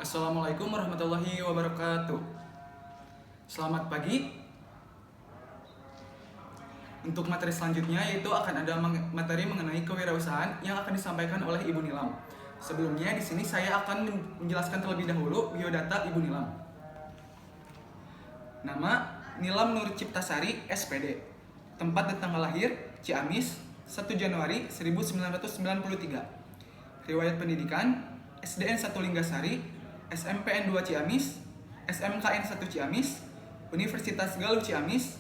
Assalamualaikum warahmatullahi wabarakatuh. Selamat pagi. Untuk materi selanjutnya yaitu akan ada materi mengenai kewirausahaan yang akan disampaikan oleh Ibu Nilam. Sebelumnya di sini saya akan menjelaskan terlebih dahulu biodata Ibu Nilam. Nama Nilam Nur Ciptasari, SPD. Tempat dan tanggal lahir Ciamis, 1 Januari 1993. Riwayat pendidikan SDN 1 Linggasari, SMPN 2 Ciamis, SMKN 1 Ciamis, Universitas Galuh Ciamis,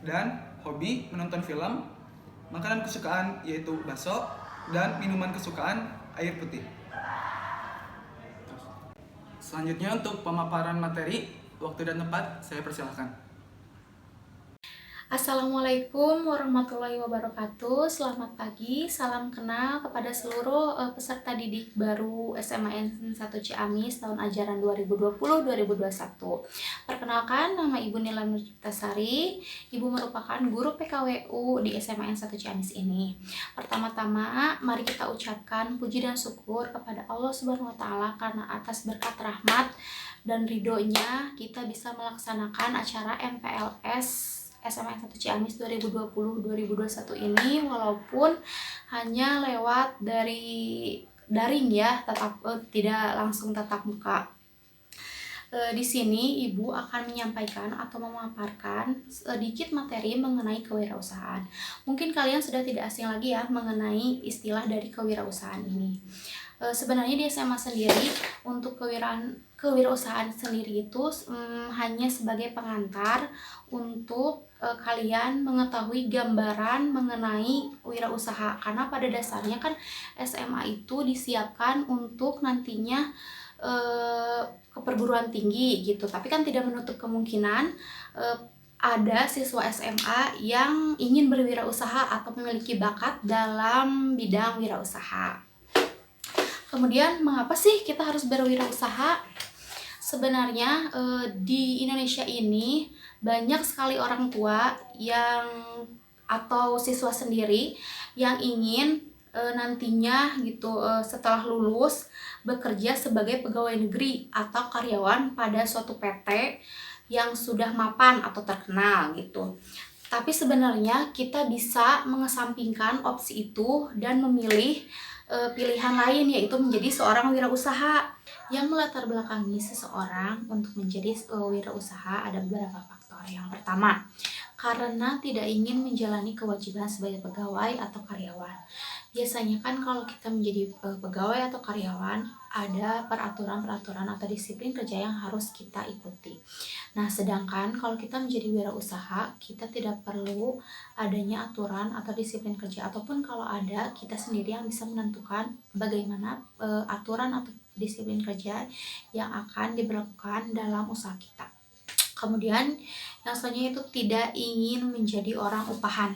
dan hobi menonton film, makanan kesukaan yaitu bakso, dan minuman kesukaan air putih. Selanjutnya untuk pemaparan materi, waktu dan tempat saya persilahkan. Assalamualaikum warahmatullahi wabarakatuh. Selamat pagi, salam kenal kepada seluruh peserta didik baru SMAN 1 Ciamis tahun ajaran 2020-2021. Perkenalkan, nama Ibu Nilam Nur Ciptasari. Ibu merupakan guru PKWU di SMAN 1 Ciamis ini. Pertama-tama, mari kita ucapkan puji dan syukur kepada Allah Subhanahu wa taala karena atas berkat rahmat dan ridhonya kita bisa melaksanakan acara MPLS SMAN 1 Ciamis 2020-2021 ini, walaupun hanya lewat dari daring ya, tidak langsung tatap muka. Di sini Ibu akan menyampaikan atau memaparkan sedikit materi mengenai kewirausahaan. Mungkin kalian sudah tidak asing lagi ya mengenai istilah dari kewirausahaan ini. Sebenarnya di SMA sendiri untuk kewirausahaan sendiri itu hanya sebagai pengantar untuk kalian mengetahui gambaran mengenai wirausaha, karena pada dasarnya kan SMA itu disiapkan untuk nantinya ke perguruan tinggi gitu, tapi kan tidak menutup kemungkinan ada siswa SMA yang ingin berwirausaha atau memiliki bakat dalam bidang wirausaha. Kemudian mengapa sih kita harus berwirausaha? Sebenarnya di Indonesia ini banyak sekali orang tua yang atau siswa sendiri yang ingin nantinya gitu setelah lulus bekerja sebagai pegawai negeri atau karyawan pada suatu PT yang sudah mapan atau terkenal gitu. Tapi sebenarnya kita bisa mengesampingkan opsi itu dan memilih pilihan lain, yaitu menjadi seorang wirausaha. Yang melatar belakangi seseorang untuk menjadi wirausaha ada beberapa faktor. Yang pertama, karena tidak ingin menjalani kewajiban sebagai pegawai atau karyawan. Biasanya kan kalau kita menjadi pegawai atau karyawan, ada peraturan-peraturan atau disiplin kerja yang harus kita ikuti. Nah, sedangkan kalau kita menjadi wirausaha, kita tidak perlu adanya aturan atau disiplin kerja, ataupun kalau ada, kita sendiri yang bisa menentukan bagaimana aturan atau disiplin kerja yang akan diberlakukan dalam usaha kita. Kemudian yang selanjutnya itu tidak ingin menjadi orang upahan.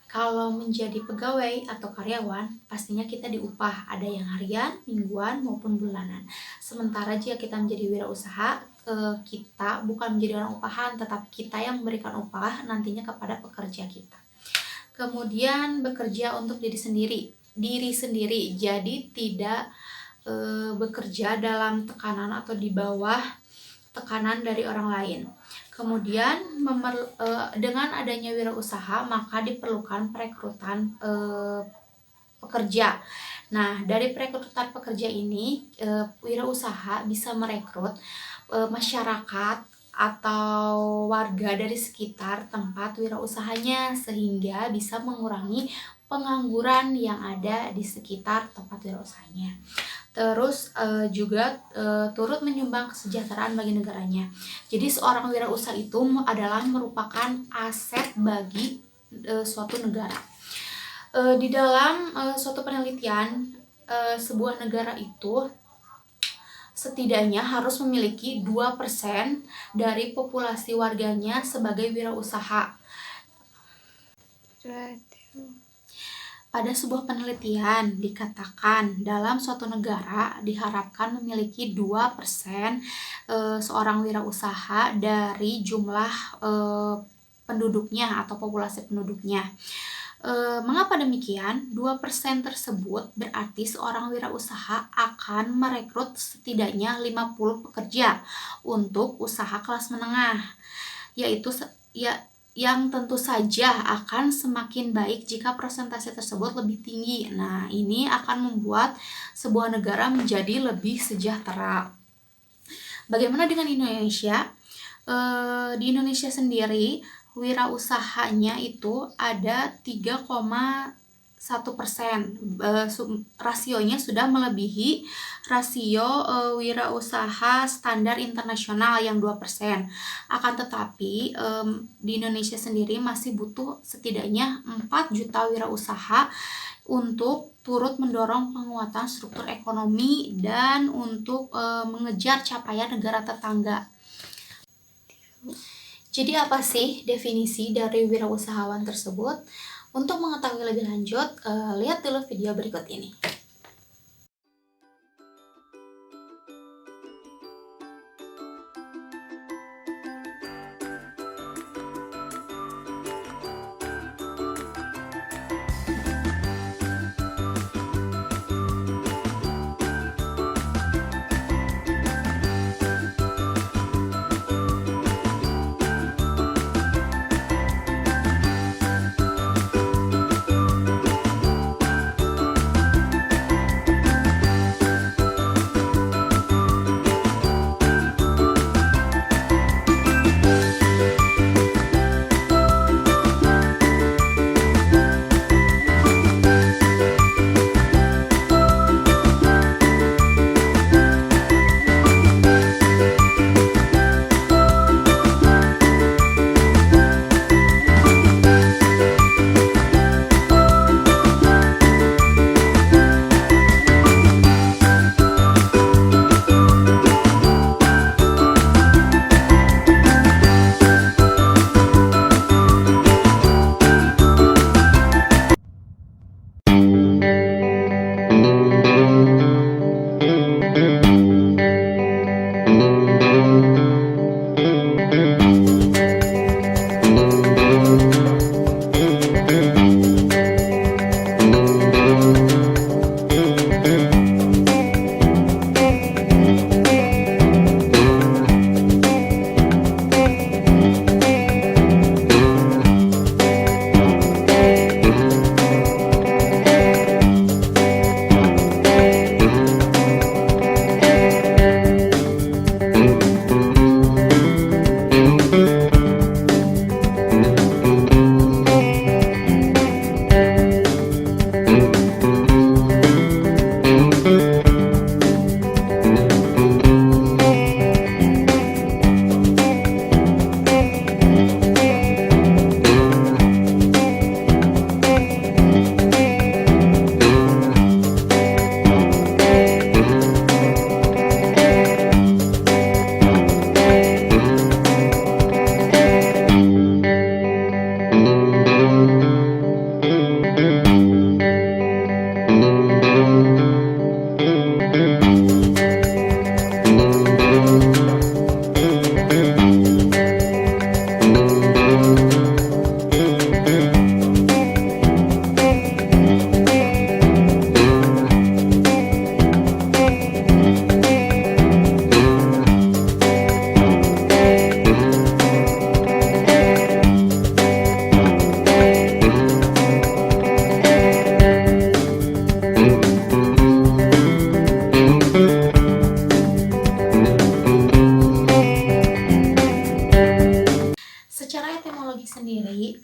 Kalau menjadi pegawai atau karyawan, pastinya kita diupah, ada yang harian, mingguan, maupun bulanan. Sementara jika kita menjadi wirausaha, kita bukan menjadi orang upahan, tetapi kita yang memberikan upah nantinya kepada pekerja kita. Kemudian bekerja untuk diri sendiri, jadi tidak bekerja dalam tekanan atau di bawah tekanan dari orang lain. Kemudian dengan adanya wirausaha maka diperlukan perekrutan pekerja. Nah, dari perekrutan pekerja ini wirausaha bisa merekrut masyarakat atau warga dari sekitar tempat wirausahanya, sehingga bisa mengurangi pengangguran yang ada di sekitar tempat wirausahanya. Terus juga turut menyumbang kesejahteraan bagi negaranya. Jadi seorang wirausaha itu adalah merupakan aset bagi suatu negara. Di dalam suatu penelitian, sebuah negara itu setidaknya harus memiliki 2% dari populasi warganya sebagai wirausaha. Pada sebuah penelitian dikatakan dalam suatu negara diharapkan memiliki 2% seorang wirausaha dari jumlah penduduknya atau populasi penduduknya. Mengapa demikian? 2% tersebut berarti seorang wirausaha akan merekrut setidaknya 50 pekerja untuk usaha kelas menengah, yaitu yang tentu saja akan semakin baik jika persentase tersebut lebih tinggi. Nah, ini akan membuat sebuah negara menjadi lebih sejahtera. Bagaimana dengan Indonesia? Di Indonesia sendiri wirausahanya itu ada 3,1%. Rasionya sudah melebihi rasio wirausaha standar internasional yang 2%. Akan tetapi di Indonesia sendiri masih butuh setidaknya 4 juta wirausaha untuk turut mendorong penguatan struktur ekonomi dan untuk mengejar capaian negara tetangga. Jadi apa sih definisi dari wirausahawan tersebut? Untuk mengetahui lebih lanjut, lihat dulu video berikut ini.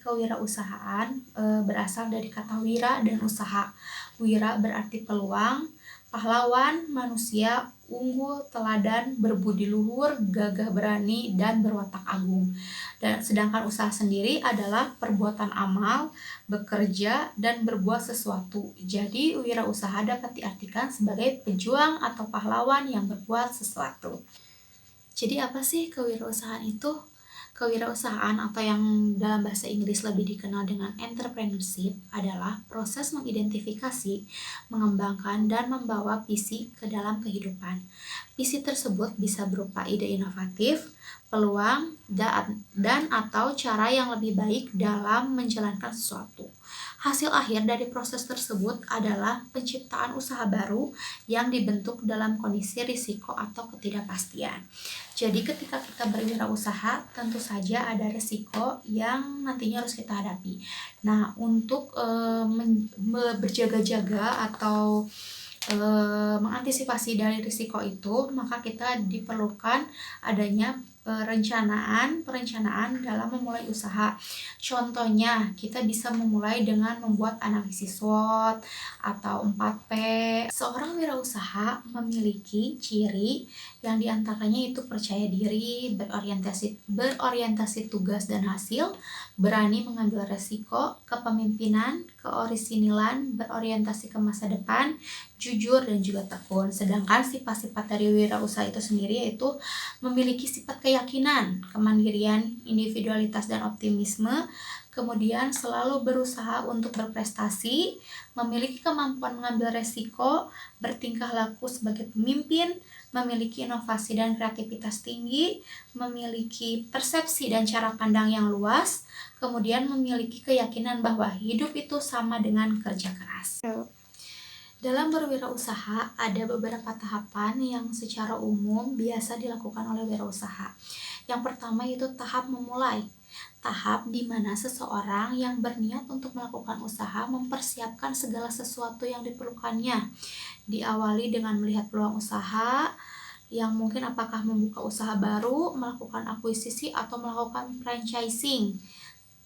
Kewirausahaan berasal dari kata wira dan usaha. Wira berarti peluang, pahlawan, manusia, unggul, teladan, berbudi luhur, gagah berani, dan berwatak agung. Dan sedangkan usaha sendiri adalah perbuatan amal, bekerja, dan berbuat sesuatu. Jadi wirausaha dapat diartikan sebagai pejuang atau pahlawan yang berbuat sesuatu. Jadi apa sih kewirausahaan itu? Kewirausahaan atau yang dalam bahasa Inggris lebih dikenal dengan entrepreneurship adalah proses mengidentifikasi, mengembangkan, dan membawa visi ke dalam kehidupan. Visi tersebut bisa berupa ide inovatif, peluang, dan atau cara yang lebih baik dalam menjalankan sesuatu. Hasil akhir dari proses tersebut adalah penciptaan usaha baru yang dibentuk dalam kondisi risiko atau ketidakpastian. Jadi ketika kita berwirausaha, tentu saja ada risiko yang nantinya harus kita hadapi. Nah, untuk berjaga-jaga atau mengantisipasi dari risiko itu, maka kita diperlukan adanya perencanaan dalam memulai usaha. Contohnya, kita bisa memulai dengan membuat analisis SWOT atau 4P. Seorang wirausaha memiliki ciri yang diantaranya itu percaya diri, berorientasi tugas dan hasil, berani mengambil resiko, kepemimpinan, keorisinilan, berorientasi ke masa depan, jujur, dan juga tekun. Sedangkan sifat-sifat dari wirausaha itu sendiri yaitu memiliki sifat keyakinan, kemandirian, individualitas, dan optimisme, kemudian selalu berusaha untuk berprestasi, memiliki kemampuan mengambil resiko, bertingkah laku sebagai pemimpin, memiliki inovasi dan kreativitas tinggi, memiliki persepsi dan cara pandang yang luas, kemudian memiliki keyakinan bahwa hidup itu sama dengan kerja keras. Dalam berwirausaha, ada beberapa tahapan yang secara umum biasa dilakukan oleh wirausaha. Yang pertama yaitu tahap memulai. Tahap di mana seseorang yang berniat untuk melakukan usaha mempersiapkan segala sesuatu yang diperlukannya. Diawali dengan melihat peluang usaha, yang mungkin apakah membuka usaha baru, melakukan akuisisi, atau melakukan franchising.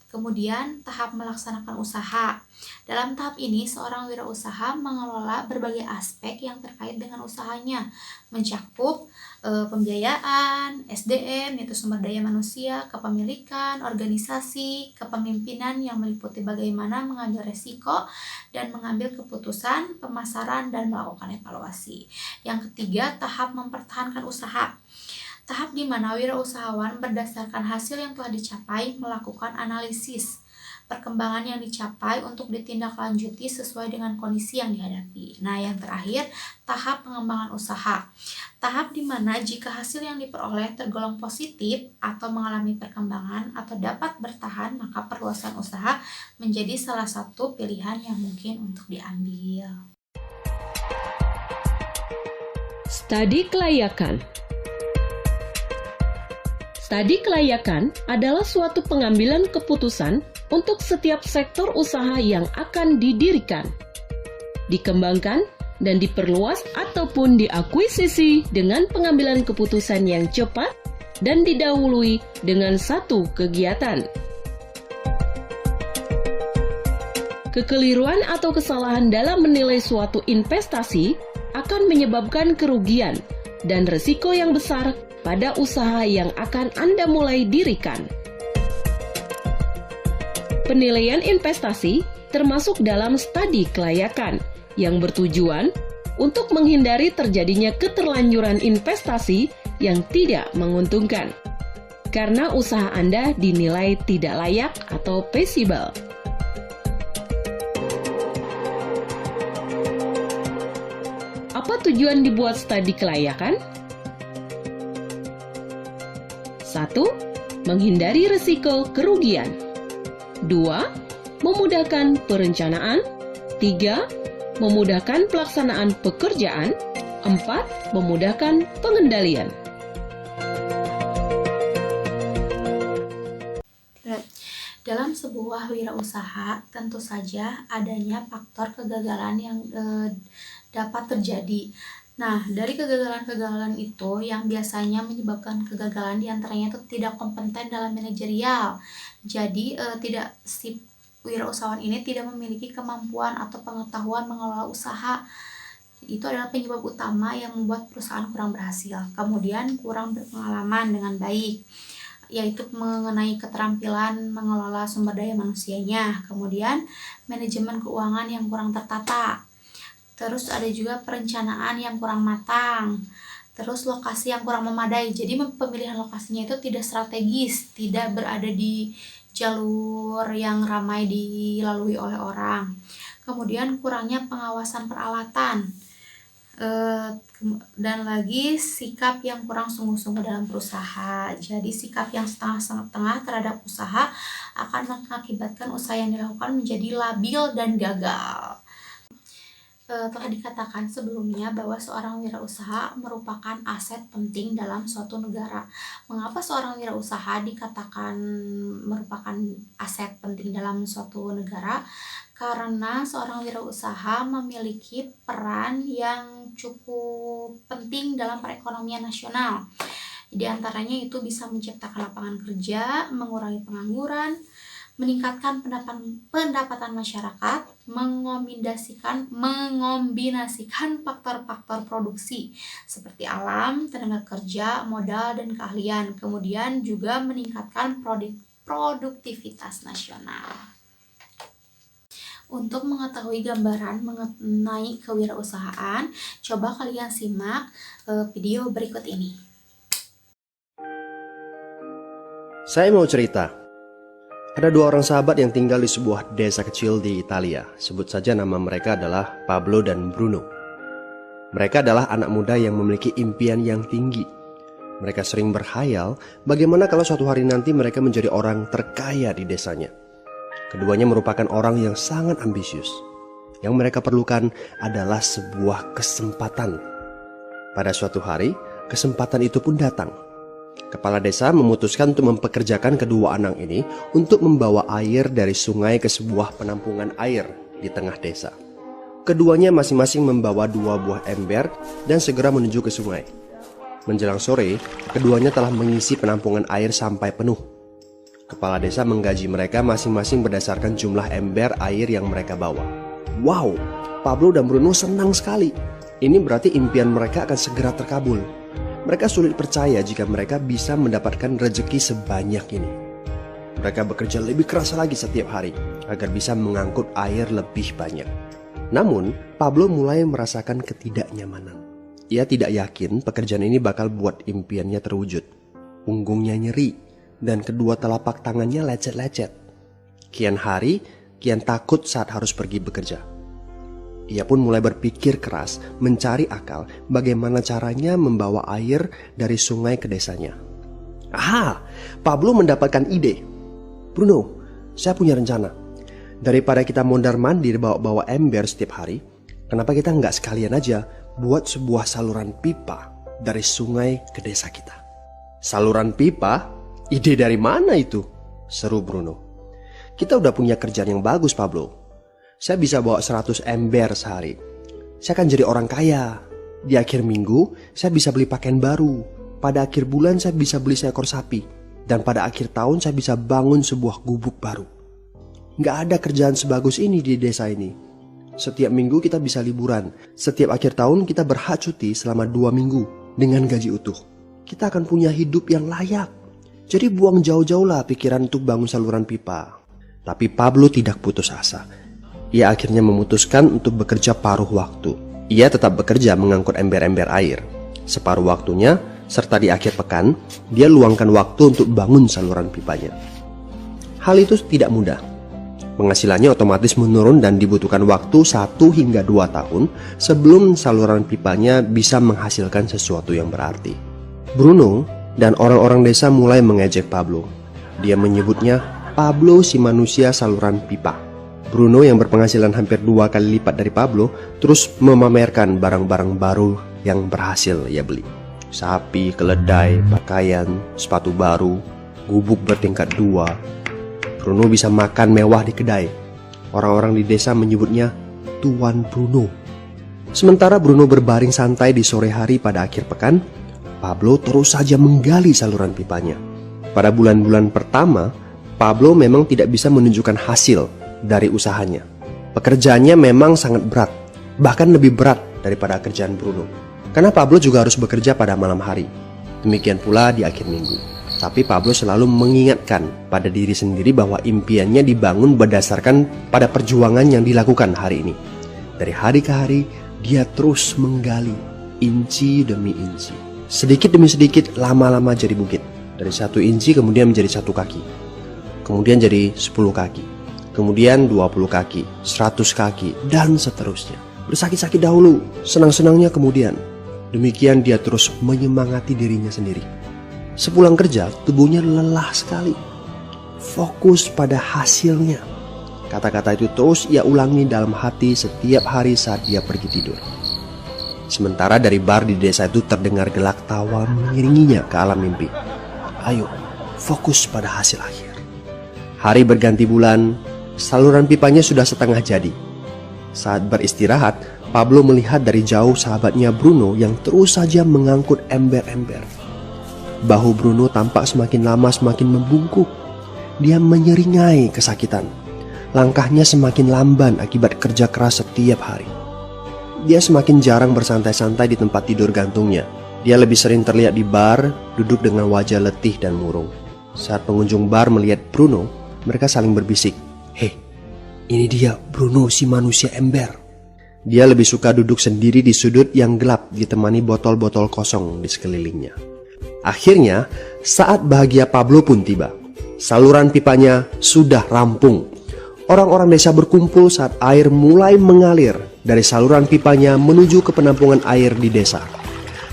Kemudian tahap melaksanakan usaha. Dalam tahap ini, seorang wirausaha mengelola berbagai aspek yang terkait dengan usahanya, mencakup pembiayaan, SDM, yaitu sumber daya manusia, kepemilikan, organisasi, kepemimpinan yang meliputi bagaimana mengambil resiko dan mengambil keputusan, pemasaran, dan melakukan evaluasi. Yang ketiga, tahap mempertahankan usaha. Tahap di mana wirausahawan berdasarkan hasil yang telah dicapai melakukan analisis perkembangan yang dicapai untuk ditindaklanjuti sesuai dengan kondisi yang dihadapi. Nah, yang terakhir, tahap pengembangan usaha. Tahap di mana jika hasil yang diperoleh tergolong positif atau mengalami perkembangan atau dapat bertahan, maka perluasan usaha menjadi salah satu pilihan yang mungkin untuk diambil. Studi kelayakan. Studi kelayakan adalah suatu pengambilan keputusan untuk setiap sektor usaha yang akan didirikan, dikembangkan, dan diperluas ataupun diakuisisi dengan pengambilan keputusan yang cepat dan didahului dengan satu kegiatan. Kekeliruan atau kesalahan dalam menilai suatu investasi akan menyebabkan kerugian dan risiko yang besar pada usaha yang akan Anda mulai dirikan. Penilaian investasi termasuk dalam studi kelayakan yang bertujuan untuk menghindari terjadinya keterlanjuran investasi yang tidak menguntungkan karena usaha Anda dinilai tidak layak atau feasible. Apa tujuan dibuat studi kelayakan? 1. Menghindari risiko kerugian. 2. Memudahkan perencanaan. 3. Memudahkan pelaksanaan pekerjaan. 4. Memudahkan pengendalian. Dalam sebuah wirausaha, tentu saja adanya faktor kegagalan yang dapat terjadi. Nah, dari kegagalan-kegagalan itu yang biasanya menyebabkan kegagalan diantaranya itu tidak kompeten dalam manajerial. Jadi, si wirausahawan ini tidak memiliki kemampuan atau pengetahuan mengelola usaha. Itu adalah penyebab utama yang membuat perusahaan kurang berhasil. Kemudian, kurang berpengalaman dengan baik, yaitu mengenai keterampilan mengelola sumber daya manusianya. Kemudian, manajemen keuangan yang kurang tertata. Terus ada juga perencanaan yang kurang matang. Terus lokasi yang kurang memadai. Jadi pemilihan lokasinya itu tidak strategis, tidak berada di jalur yang ramai dilalui oleh orang. Kemudian kurangnya pengawasan peralatan. Dan lagi sikap yang kurang sungguh-sungguh dalam berusaha. Jadi sikap yang setengah-setengah terhadap usaha akan mengakibatkan usaha yang dilakukan menjadi labil dan gagal. Telah dikatakan sebelumnya bahwa seorang wirausaha merupakan aset penting dalam suatu negara. Mengapa seorang wirausaha dikatakan merupakan aset penting dalam suatu negara? Karena seorang wirausaha memiliki peran yang cukup penting dalam perekonomian nasional. Di antaranya itu bisa menciptakan lapangan kerja, mengurangi pengangguran, meningkatkan pendapatan masyarakat, mengombinasikan faktor-faktor produksi seperti alam, tenaga kerja, modal, dan keahlian. Kemudian juga meningkatkan produktivitas nasional. Untuk mengetahui gambaran mengenai kewirausahaan, coba kalian simak video berikut ini. Saya mau cerita. Ada dua orang sahabat yang tinggal di sebuah desa kecil di Italia. Sebut saja nama mereka adalah Pablo dan Bruno. Mereka adalah anak muda yang memiliki impian yang tinggi. Mereka sering berkhayal bagaimana kalau suatu hari nanti mereka menjadi orang terkaya di desanya. Keduanya merupakan orang yang sangat ambisius. Yang mereka perlukan adalah sebuah kesempatan. Pada suatu hari, kesempatan itu pun datang. Kepala desa memutuskan untuk mempekerjakan kedua anak ini untuk membawa air dari sungai ke sebuah penampungan air di tengah desa. Keduanya masing-masing membawa 2 buah ember dan segera menuju ke sungai. Menjelang sore, keduanya telah mengisi penampungan air sampai penuh. Kepala desa menggaji mereka masing-masing berdasarkan jumlah ember air yang mereka bawa. Wow, Pablo dan Bruno senang sekali. Ini berarti impian mereka akan segera terkabul. Mereka sulit percaya jika mereka bisa mendapatkan rezeki sebanyak ini. Mereka bekerja lebih keras lagi setiap hari agar bisa mengangkut air lebih banyak. Namun, Pablo mulai merasakan ketidaknyamanan. Ia tidak yakin pekerjaan ini bakal buat impiannya terwujud. Punggungnya nyeri dan kedua telapak tangannya lecet-lecet. Kian hari, kian takut saat harus pergi bekerja. Ia pun mulai berpikir keras, mencari akal bagaimana caranya membawa air dari sungai ke desanya. Aha, Pablo mendapatkan ide. Bruno, saya punya rencana. Daripada kita mondar-mandir bawa-bawa ember setiap hari, kenapa kita nggak sekalian aja buat sebuah saluran pipa dari sungai ke desa kita? Saluran pipa? Ide dari mana itu? Seru Bruno. Kita udah punya kerjaan yang bagus, Pablo. Saya bisa bawa 100 ember sehari. Saya akan jadi orang kaya. Di akhir minggu, saya bisa beli pakaian baru. Pada akhir bulan, saya bisa beli seekor sapi. Dan pada akhir tahun, saya bisa bangun sebuah gubuk baru. Nggak ada kerjaan sebagus ini di desa ini. Setiap minggu kita bisa liburan. Setiap akhir tahun, kita berhak cuti selama 2 minggu dengan gaji utuh. Kita akan punya hidup yang layak. Jadi buang jauh-jauh lah pikiran untuk bangun saluran pipa. Tapi Pablo tidak putus asa. Ia akhirnya memutuskan untuk bekerja paruh waktu. Ia tetap bekerja mengangkut ember-ember air. Separuh waktunya, serta di akhir pekan, dia luangkan waktu untuk bangun saluran pipanya. Hal itu tidak mudah. Penghasilannya otomatis menurun dan dibutuhkan waktu 1 hingga 2 tahun sebelum saluran pipanya bisa menghasilkan sesuatu yang berarti. Bruno dan orang-orang desa mulai mengejek Pablo. Dia menyebutnya Pablo si manusia saluran pipa. Bruno yang berpenghasilan hampir 2 kali lipat dari Pablo terus memamerkan barang-barang baru yang berhasil ia beli. Sapi, keledai, pakaian, sepatu baru, gubuk bertingkat 2. Bruno bisa makan mewah di kedai. Orang-orang di desa menyebutnya Tuan Bruno. Sementara Bruno berbaring santai di sore hari pada akhir pekan, Pablo terus saja menggali saluran pipanya. Pada bulan-bulan pertama, Pablo memang tidak bisa menunjukkan hasil dari usahanya. Pekerjaannya memang sangat berat, bahkan lebih berat daripada kerjaan Bruno. Karena Pablo juga harus bekerja pada malam hari. Demikian pula di akhir minggu. Tapi Pablo selalu mengingatkan pada diri sendiri bahwa impiannya dibangun berdasarkan pada perjuangan yang dilakukan hari ini. Dari hari ke hari, dia terus menggali, inci demi inci. Sedikit demi sedikit, lama-lama jadi bukit. Dari 1 inci kemudian menjadi 1 kaki. Kemudian jadi 10 kaki. Kemudian 20 kaki, 100 kaki, dan seterusnya. bersakit-sakit dahulu, senang-senangnya kemudian. Demikian dia terus menyemangati dirinya sendiri. Sepulang kerja, tubuhnya lelah sekali. Fokus pada hasilnya. Kata-kata itu terus ia ulangi dalam hati setiap hari saat dia pergi tidur. Sementara dari bar di desa itu terdengar gelak tawa mengiringinya ke alam mimpi. Ayo, fokus pada hasil akhir. Hari berganti bulan, saluran pipanya sudah setengah jadi. Saat beristirahat, Pablo melihat dari jauh sahabatnya Bruno yang terus saja mengangkut ember-ember. Bahu Bruno tampak semakin lama semakin membungkuk. Dia menyeringai kesakitan. Langkahnya semakin lamban akibat kerja keras setiap hari. Dia semakin jarang bersantai-santai di tempat tidur gantungnya. Dia lebih sering terlihat di bar, duduk dengan wajah letih dan murung. Saat pengunjung bar melihat Bruno, mereka saling berbisik. Hei, ini dia Bruno si manusia ember. Dia lebih suka duduk sendiri di sudut yang gelap ditemani botol-botol kosong di sekelilingnya. Akhirnya, saat bahagia Pablo pun tiba. Saluran pipanya sudah rampung. Orang-orang desa berkumpul saat air mulai mengalir dari saluran pipanya menuju ke penampungan air di desa.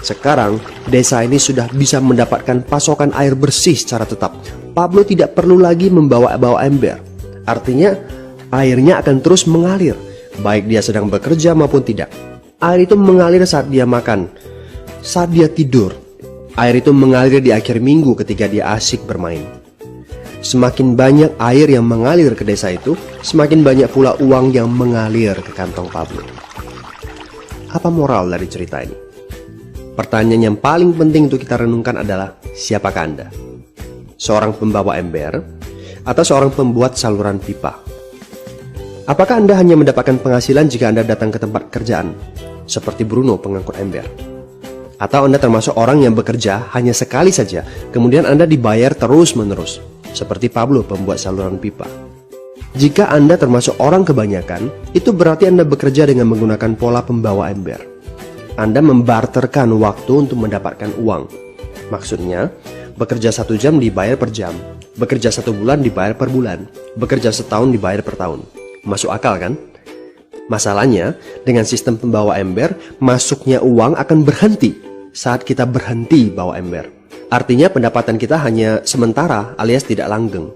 Sekarang, desa ini sudah bisa mendapatkan pasokan air bersih secara tetap. Pablo tidak perlu lagi membawa-bawa ember. Artinya, airnya akan terus mengalir, baik dia sedang bekerja maupun tidak. Air itu mengalir saat dia makan, saat dia tidur. Air itu mengalir di akhir minggu ketika dia asyik bermain. Semakin banyak air yang mengalir ke desa itu, semakin banyak pula uang yang mengalir ke kantong Pablo. Apa moral dari cerita ini? Pertanyaan yang paling penting untuk kita renungkan adalah, siapakah Anda? Seorang pembawa ember atau seorang pembuat saluran pipa? Apakah Anda hanya mendapatkan penghasilan jika Anda datang ke tempat kerjaan, seperti Bruno pengangkut ember? Atau Anda termasuk orang yang bekerja hanya sekali saja, kemudian Anda dibayar terus-menerus, seperti Pablo pembuat saluran pipa? Jika Anda termasuk orang kebanyakan, itu berarti Anda bekerja dengan menggunakan pola pembawa ember. Anda membarterkan waktu untuk mendapatkan uang. Maksudnya, bekerja 1 jam dibayar per jam, bekerja 1 bulan dibayar per bulan, bekerja setahun dibayar per tahun. Masuk akal kan? Masalahnya, dengan sistem pembawa ember, masuknya uang akan berhenti saat kita berhenti bawa ember. Artinya pendapatan kita hanya sementara alias tidak langgeng.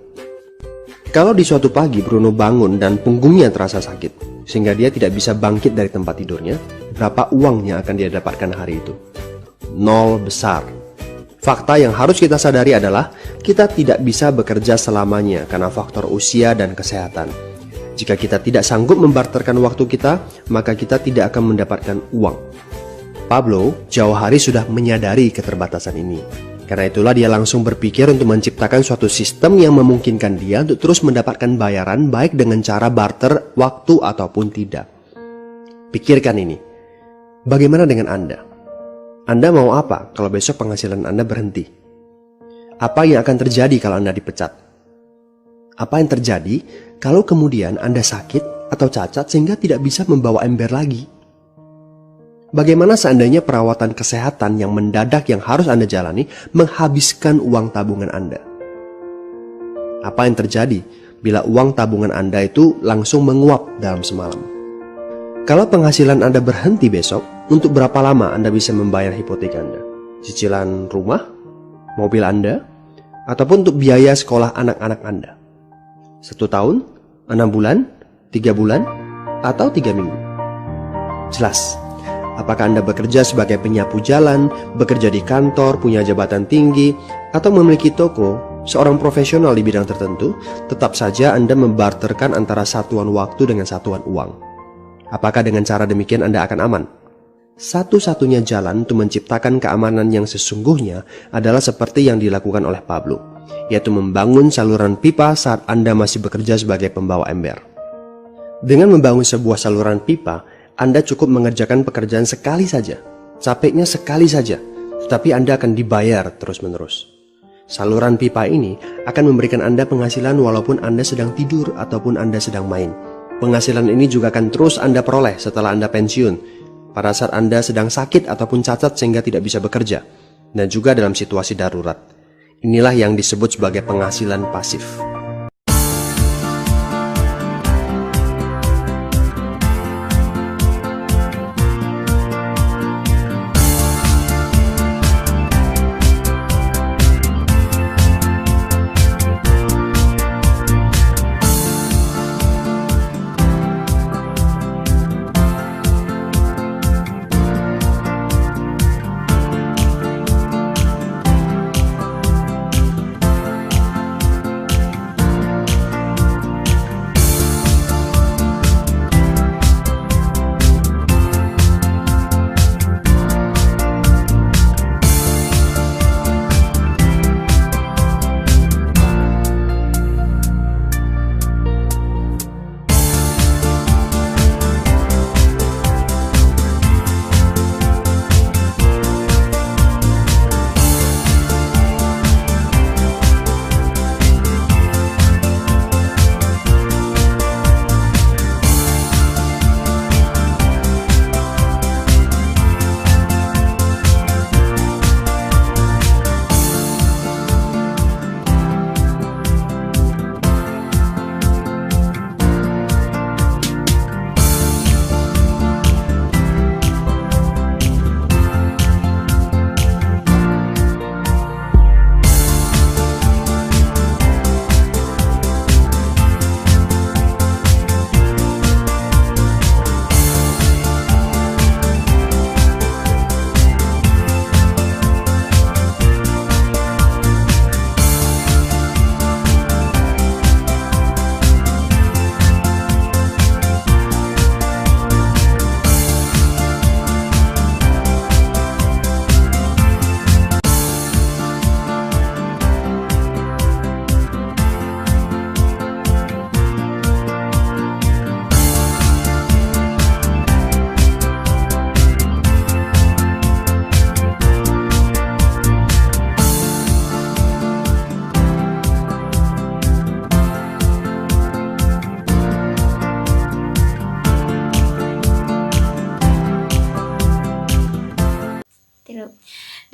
Kalau di suatu pagi Bruno bangun dan punggungnya terasa sakit, sehingga dia tidak bisa bangkit dari tempat tidurnya, berapa uang yang akan dia dapatkan hari itu? 0 besar. Fakta yang harus kita sadari adalah kita tidak bisa bekerja selamanya karena faktor usia dan kesehatan. Jika kita tidak sanggup membarterkan waktu kita, maka kita tidak akan mendapatkan uang. Pablo jauh hari sudah menyadari keterbatasan ini. Karena itulah dia langsung berpikir untuk menciptakan suatu sistem yang memungkinkan dia untuk terus mendapatkan bayaran baik dengan cara barter waktu ataupun tidak. Pikirkan ini. Bagaimana dengan Anda? Anda mau apa kalau besok penghasilan Anda berhenti? Apa yang akan terjadi kalau Anda dipecat? Apa yang terjadi kalau kemudian Anda sakit atau cacat sehingga tidak bisa membawa ember lagi? Bagaimana seandainya perawatan kesehatan yang mendadak yang harus Anda jalani menghabiskan uang tabungan Anda? Apa yang terjadi bila uang tabungan Anda itu langsung menguap dalam semalam? Kalau penghasilan Anda berhenti besok, untuk berapa lama Anda bisa membayar hipotek Anda? Cicilan rumah, mobil Anda, ataupun untuk biaya sekolah anak-anak Anda? 1 tahun, 6 bulan, 3 bulan, atau 3 minggu? Jelas. Apakah Anda bekerja sebagai penyapu jalan, bekerja di kantor, punya jabatan tinggi, atau memiliki toko, seorang profesional di bidang tertentu, tetap saja Anda membarterkan antara satuan waktu dengan satuan uang. Apakah dengan cara demikian Anda akan aman? Satu-satunya jalan untuk menciptakan keamanan yang sesungguhnya adalah seperti yang dilakukan oleh Pablo, yaitu membangun saluran pipa saat Anda masih bekerja sebagai pembawa ember. Dengan membangun sebuah saluran pipa, Anda cukup mengerjakan pekerjaan sekali saja, capeknya sekali saja, tetapi Anda akan dibayar terus-menerus. Saluran pipa ini akan memberikan Anda penghasilan walaupun Anda sedang tidur ataupun Anda sedang main. Penghasilan ini juga akan terus Anda peroleh setelah Anda pensiun, pada saat Anda sedang sakit ataupun cacat sehingga tidak bisa bekerja, dan juga dalam situasi darurat. Inilah yang disebut sebagai penghasilan pasif.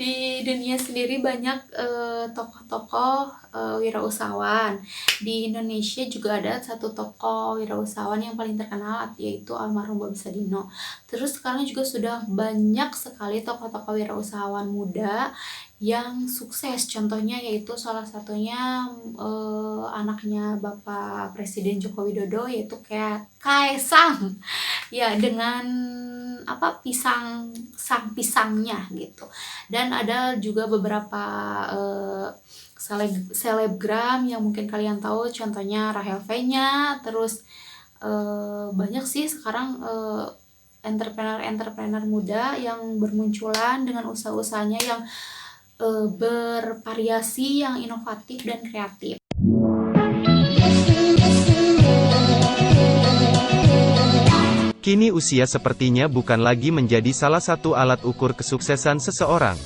Di dunia sendiri banyak tokoh-tokoh wirausahawan. Di Indonesia juga ada satu tokoh wirausahawan yang paling terkenal, yaitu almarhum Bob Sadino. Terus sekarang juga sudah banyak sekali tokoh-tokoh wirausahawan muda yang sukses. Contohnya yaitu salah satunya anaknya Bapak Presiden Joko Widodo, yaitu kayak Kaesang. Ya, dengan pisangnya gitu. Dan ada juga beberapa selebgram yang mungkin kalian tahu, contohnya Rahel V-nya. Terus banyak sih sekarang entrepreneur muda yang bermunculan dengan usaha-usahanya yang bervariasi, yang inovatif dan kreatif. Kini usia sepertinya bukan lagi menjadi salah satu alat ukur kesuksesan seseorang.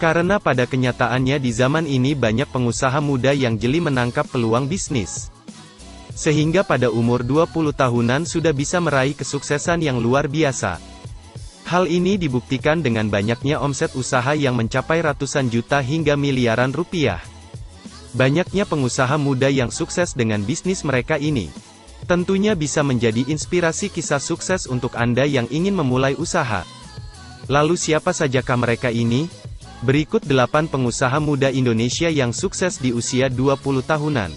Karena pada kenyataannya di zaman ini banyak pengusaha muda yang jeli menangkap peluang bisnis. Sehingga pada umur 20 tahunan sudah bisa meraih kesuksesan yang luar biasa. Hal ini dibuktikan dengan banyaknya omset usaha yang mencapai ratusan juta hingga miliaran rupiah. Banyaknya pengusaha muda yang sukses dengan bisnis mereka ini. Tentunya bisa menjadi inspirasi kisah sukses untuk Anda yang ingin memulai usaha. Lalu siapa sajakah mereka ini? Berikut 8 pengusaha muda Indonesia yang sukses di usia 20 tahunan.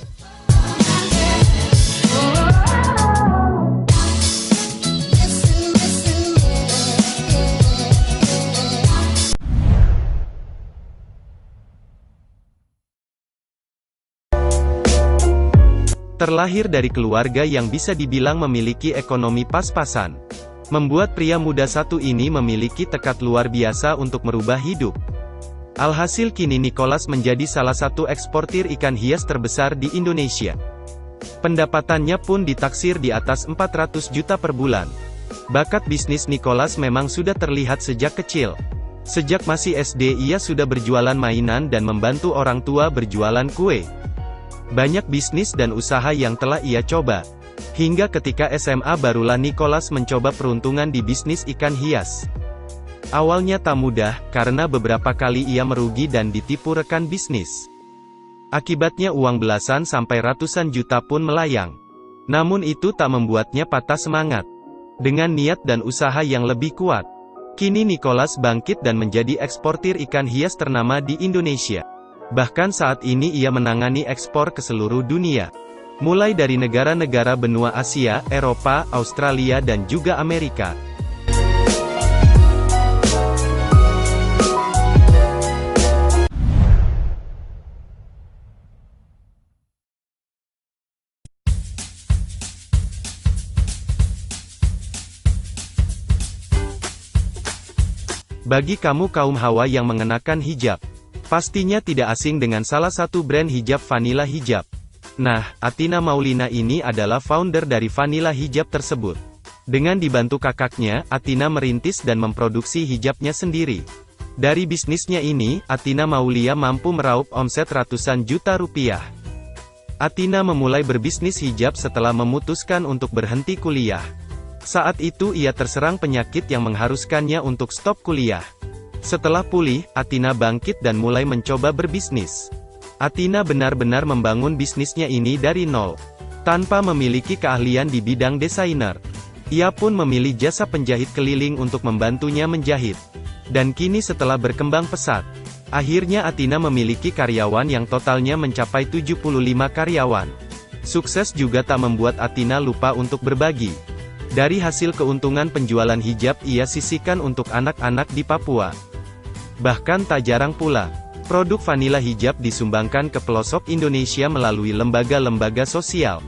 Terlahir dari keluarga yang bisa dibilang memiliki ekonomi pas-pasan, membuat pria muda satu ini memiliki tekad luar biasa untuk merubah hidup. Alhasil kini Nicholas menjadi salah satu eksportir ikan hias terbesar di Indonesia. Pendapatannya pun ditaksir di atas 400 juta per bulan. Bakat bisnis Nicholas memang sudah terlihat sejak kecil. Sejak masih SD ia sudah berjualan mainan dan membantu orang tua berjualan kue. Banyak bisnis dan usaha yang telah ia coba. Hingga ketika SMA barulah Nicholas mencoba peruntungan di bisnis ikan hias. Awalnya tak mudah, karena beberapa kali ia merugi dan ditipu rekan bisnis. Akibatnya uang belasan sampai ratusan juta pun melayang. Namun itu tak membuatnya patah semangat. Dengan niat dan usaha yang lebih kuat, kini Nicholas bangkit dan menjadi eksportir ikan hias ternama di Indonesia. Bahkan saat ini ia menangani ekspor ke seluruh dunia. Mulai dari negara-negara benua Asia, Eropa, Australia dan juga Amerika. Bagi kamu kaum hawa yang mengenakan hijab, pastinya tidak asing dengan salah satu brand hijab Vanilla Hijab. Nah, Athina Maulina ini adalah founder dari Vanilla Hijab tersebut. Dengan dibantu kakaknya, Athina merintis dan memproduksi hijabnya sendiri. Dari bisnisnya ini, Athina Maulia mampu meraup omset ratusan juta rupiah. Athina memulai berbisnis hijab setelah memutuskan untuk berhenti kuliah. Saat itu ia terserang penyakit yang mengharuskannya untuk stop kuliah. Setelah pulih, Athina bangkit dan mulai mencoba berbisnis. Athina benar-benar membangun bisnisnya ini dari nol. Tanpa memiliki keahlian di bidang desainer. Ia pun memilih jasa penjahit keliling untuk membantunya menjahit. Dan kini setelah berkembang pesat, akhirnya Athina memiliki karyawan yang totalnya mencapai 75 karyawan. Sukses juga tak membuat Athina lupa untuk berbagi. Dari hasil keuntungan penjualan hijab ia sisihkan untuk anak-anak di Papua. Bahkan tak jarang pula, produk Vanilla Hijab disumbangkan ke pelosok Indonesia melalui lembaga-lembaga sosial.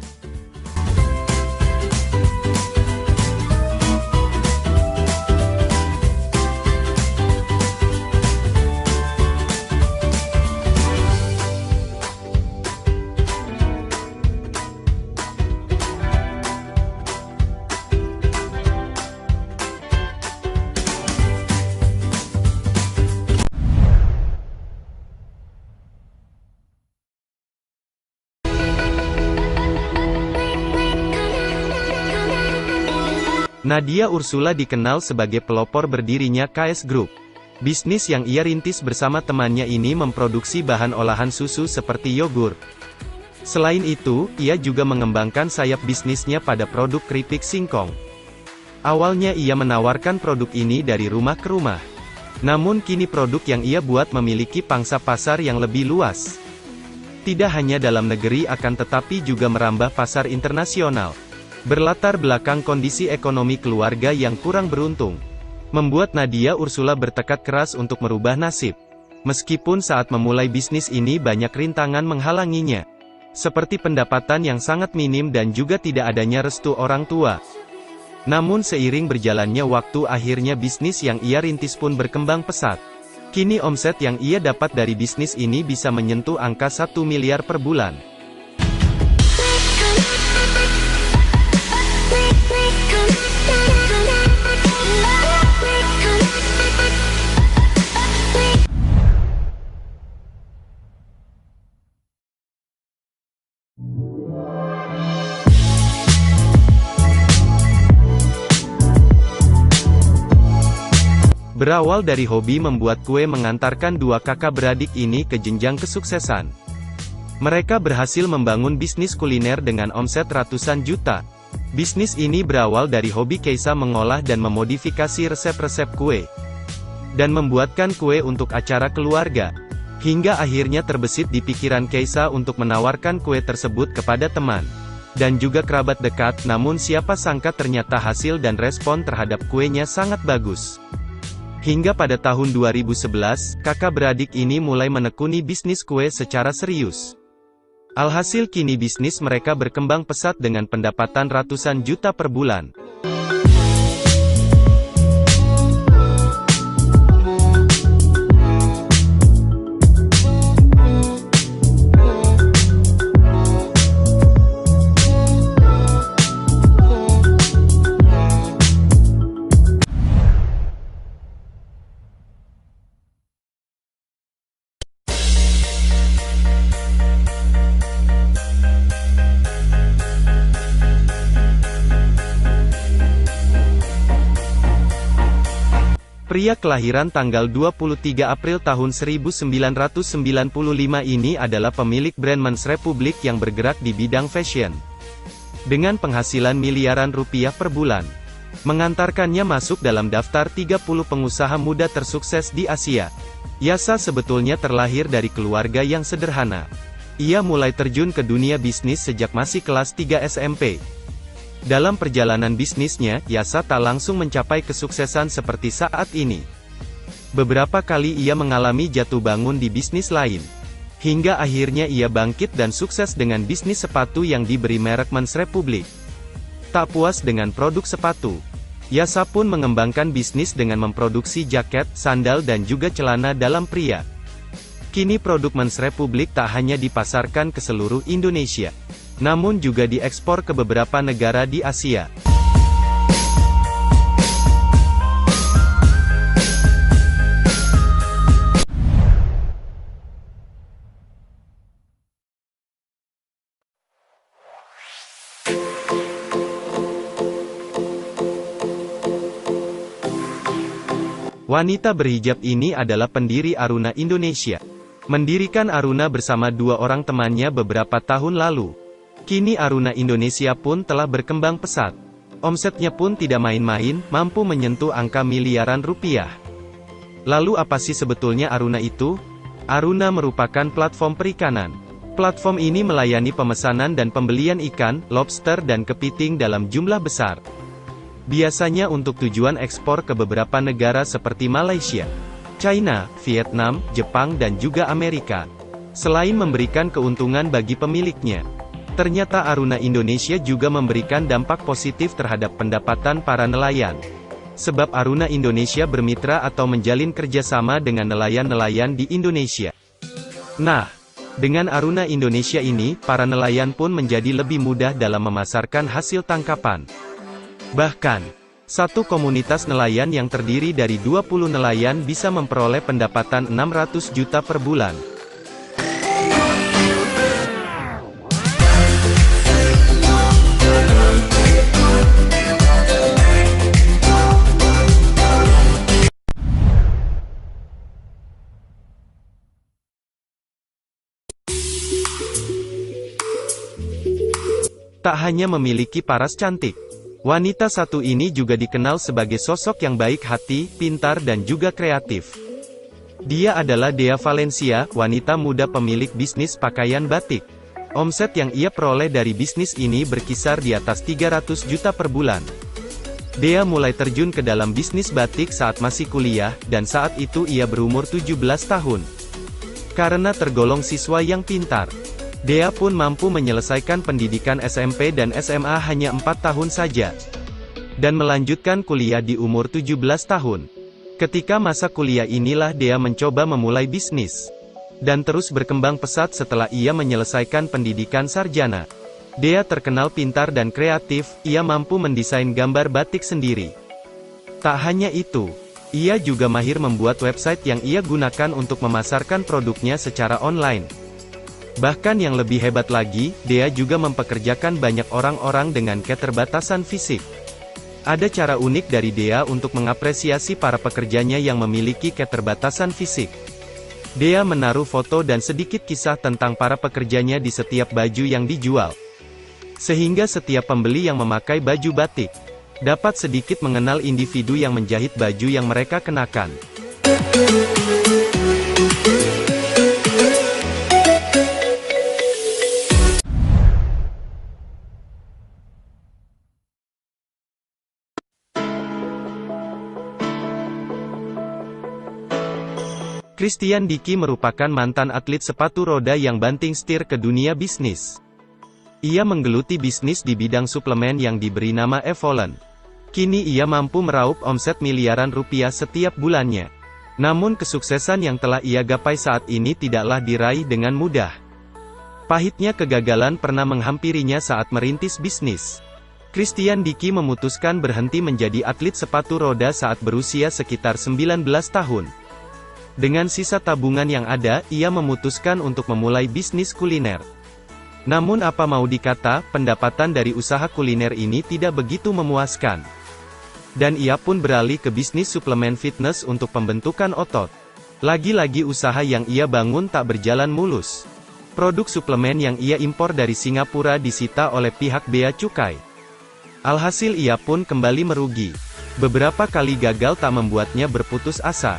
Nadia Ursula dikenal sebagai pelopor berdirinya KS Group. Bisnis yang ia rintis bersama temannya ini memproduksi bahan olahan susu seperti yogurt. Selain itu, ia juga mengembangkan sayap bisnisnya pada produk keripik singkong. Awalnya ia menawarkan produk ini dari rumah ke rumah. Namun kini produk yang ia buat memiliki pangsa pasar yang lebih luas. Tidak hanya dalam negeri akan tetapi juga merambah pasar internasional. Berlatar belakang kondisi ekonomi keluarga yang kurang beruntung, membuat Nadia Ursula bertekad keras untuk merubah nasib. Meskipun saat memulai bisnis ini banyak rintangan menghalanginya, seperti pendapatan yang sangat minim dan juga tidak adanya restu orang tua. Namun seiring berjalannya waktu akhirnya bisnis yang ia rintis pun berkembang pesat. Kini omset yang ia dapat dari bisnis ini bisa menyentuh angka 1 miliar per bulan. Berawal dari hobi membuat kue mengantarkan dua kakak beradik ini ke jenjang kesuksesan. Mereka berhasil membangun bisnis kuliner dengan omset ratusan juta. Bisnis ini berawal dari hobi Keisa mengolah dan memodifikasi resep-resep kue, dan membuatkan kue untuk acara keluarga. Hingga akhirnya terbesit di pikiran Keisa untuk menawarkan kue tersebut kepada teman, dan juga kerabat dekat, namun siapa sangka ternyata hasil dan respon terhadap kuenya sangat bagus. Hingga pada tahun 2011, kakak beradik ini mulai menekuni bisnis kue secara serius. Alhasil kini bisnis mereka berkembang pesat dengan pendapatan ratusan juta per bulan. Pria kelahiran tanggal 23 April tahun 1995 ini adalah pemilik brand Men's Republic yang bergerak di bidang fashion. Dengan penghasilan miliaran rupiah per bulan, mengantarkannya masuk dalam daftar 30 pengusaha muda tersukses di Asia. Yasa sebetulnya terlahir dari keluarga yang sederhana. Ia mulai terjun ke dunia bisnis sejak masih kelas 3 SMP. Dalam perjalanan bisnisnya, Yasa tak langsung mencapai kesuksesan seperti saat ini. Beberapa kali ia mengalami jatuh bangun di bisnis lain. Hingga akhirnya ia bangkit dan sukses dengan bisnis sepatu yang diberi merek Men's Republic. Tak puas dengan produk sepatu, Yasa pun mengembangkan bisnis dengan memproduksi jaket, sandal dan juga celana dalam pria. Kini produk Men's Republic tak hanya dipasarkan ke seluruh Indonesia, namun juga diekspor ke beberapa negara di Asia. Wanita berhijab ini adalah pendiri Aruna Indonesia. Mendirikan Aruna bersama dua orang temannya beberapa tahun lalu. Kini Aruna Indonesia pun telah berkembang pesat. Omsetnya pun tidak main-main, mampu menyentuh angka miliaran rupiah. Lalu apa sih sebetulnya Aruna itu? Aruna merupakan platform perikanan. Platform ini melayani pemesanan dan pembelian ikan, lobster dan kepiting dalam jumlah besar. Biasanya untuk tujuan ekspor ke beberapa negara seperti Malaysia, China, Vietnam, Jepang dan juga Amerika. Selain memberikan keuntungan bagi pemiliknya, ternyata Aruna Indonesia juga memberikan dampak positif terhadap pendapatan para nelayan. Sebab Aruna Indonesia bermitra atau menjalin kerjasama dengan nelayan-nelayan di Indonesia. Nah, dengan Aruna Indonesia ini, para nelayan pun menjadi lebih mudah dalam memasarkan hasil tangkapan. Bahkan, satu komunitas nelayan yang terdiri dari 20 nelayan bisa memperoleh pendapatan 600 juta per bulan. Tak hanya memiliki paras cantik, wanita satu ini juga dikenal sebagai sosok yang baik hati, pintar dan juga kreatif. Dia adalah Dea Valencia, wanita muda pemilik bisnis pakaian batik. Omset yang ia peroleh dari bisnis ini berkisar di atas 300 juta per bulan. Dea mulai terjun ke dalam bisnis batik saat masih kuliah, dan saat itu ia berumur 17 tahun. Karena tergolong siswa yang pintar, Dea pun mampu menyelesaikan pendidikan SMP dan SMA hanya 4 tahun saja, dan melanjutkan kuliah di umur 17 tahun. Ketika masa kuliah inilah Dea mencoba memulai bisnis, dan terus berkembang pesat setelah ia menyelesaikan pendidikan sarjana. Dea terkenal pintar dan kreatif, ia mampu mendesain gambar batik sendiri. Tak hanya itu, ia juga mahir membuat website yang ia gunakan untuk memasarkan produknya secara online. Bahkan yang lebih hebat lagi, Dea juga mempekerjakan banyak orang-orang dengan keterbatasan fisik. Ada cara unik dari Dea untuk mengapresiasi para pekerjanya yang memiliki keterbatasan fisik. Dea menaruh foto dan sedikit kisah tentang para pekerjanya di setiap baju yang dijual. Sehingga setiap pembeli yang memakai baju batik dapat sedikit mengenal individu yang menjahit baju yang mereka kenakan. Christian Dicky merupakan mantan atlet sepatu roda yang banting setir ke dunia bisnis. Ia menggeluti bisnis di bidang suplemen yang diberi nama Evolen. Kini ia mampu meraup omset miliaran rupiah setiap bulannya. Namun kesuksesan yang telah ia gapai saat ini tidaklah diraih dengan mudah. Pahitnya kegagalan pernah menghampirinya saat merintis bisnis. Christian Dicky memutuskan berhenti menjadi atlet sepatu roda saat berusia sekitar 19 tahun. Dengan sisa tabungan yang ada, ia memutuskan untuk memulai bisnis kuliner. Namun apa mau dikata, pendapatan dari usaha kuliner ini tidak begitu memuaskan. Dan ia pun beralih ke bisnis suplemen fitness untuk pembentukan otot. Lagi-lagi usaha yang ia bangun tak berjalan mulus. Produk suplemen yang ia impor dari Singapura disita oleh pihak bea cukai. Alhasil ia pun kembali merugi. Beberapa kali gagal tak membuatnya berputus asa.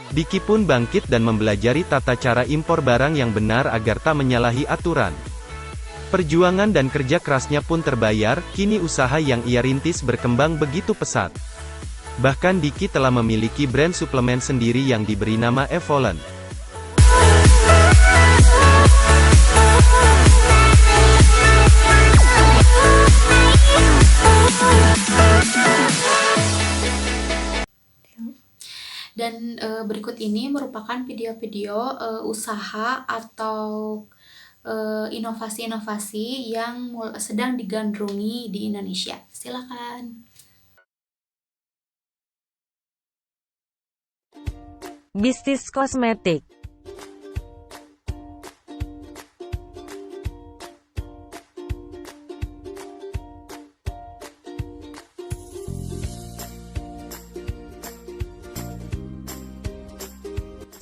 Dicky pun bangkit dan mempelajari tata cara impor barang yang benar agar tak menyalahi aturan. Perjuangan dan kerja kerasnya pun terbayar, kini usaha yang ia rintis berkembang begitu pesat. Bahkan Dicky telah memiliki brand suplemen sendiri yang diberi nama Evolen. Dan berikut ini merupakan video-video usaha atau inovasi-inovasi yang sedang digandrungi di Indonesia. Silakan. Bisnis kosmetik.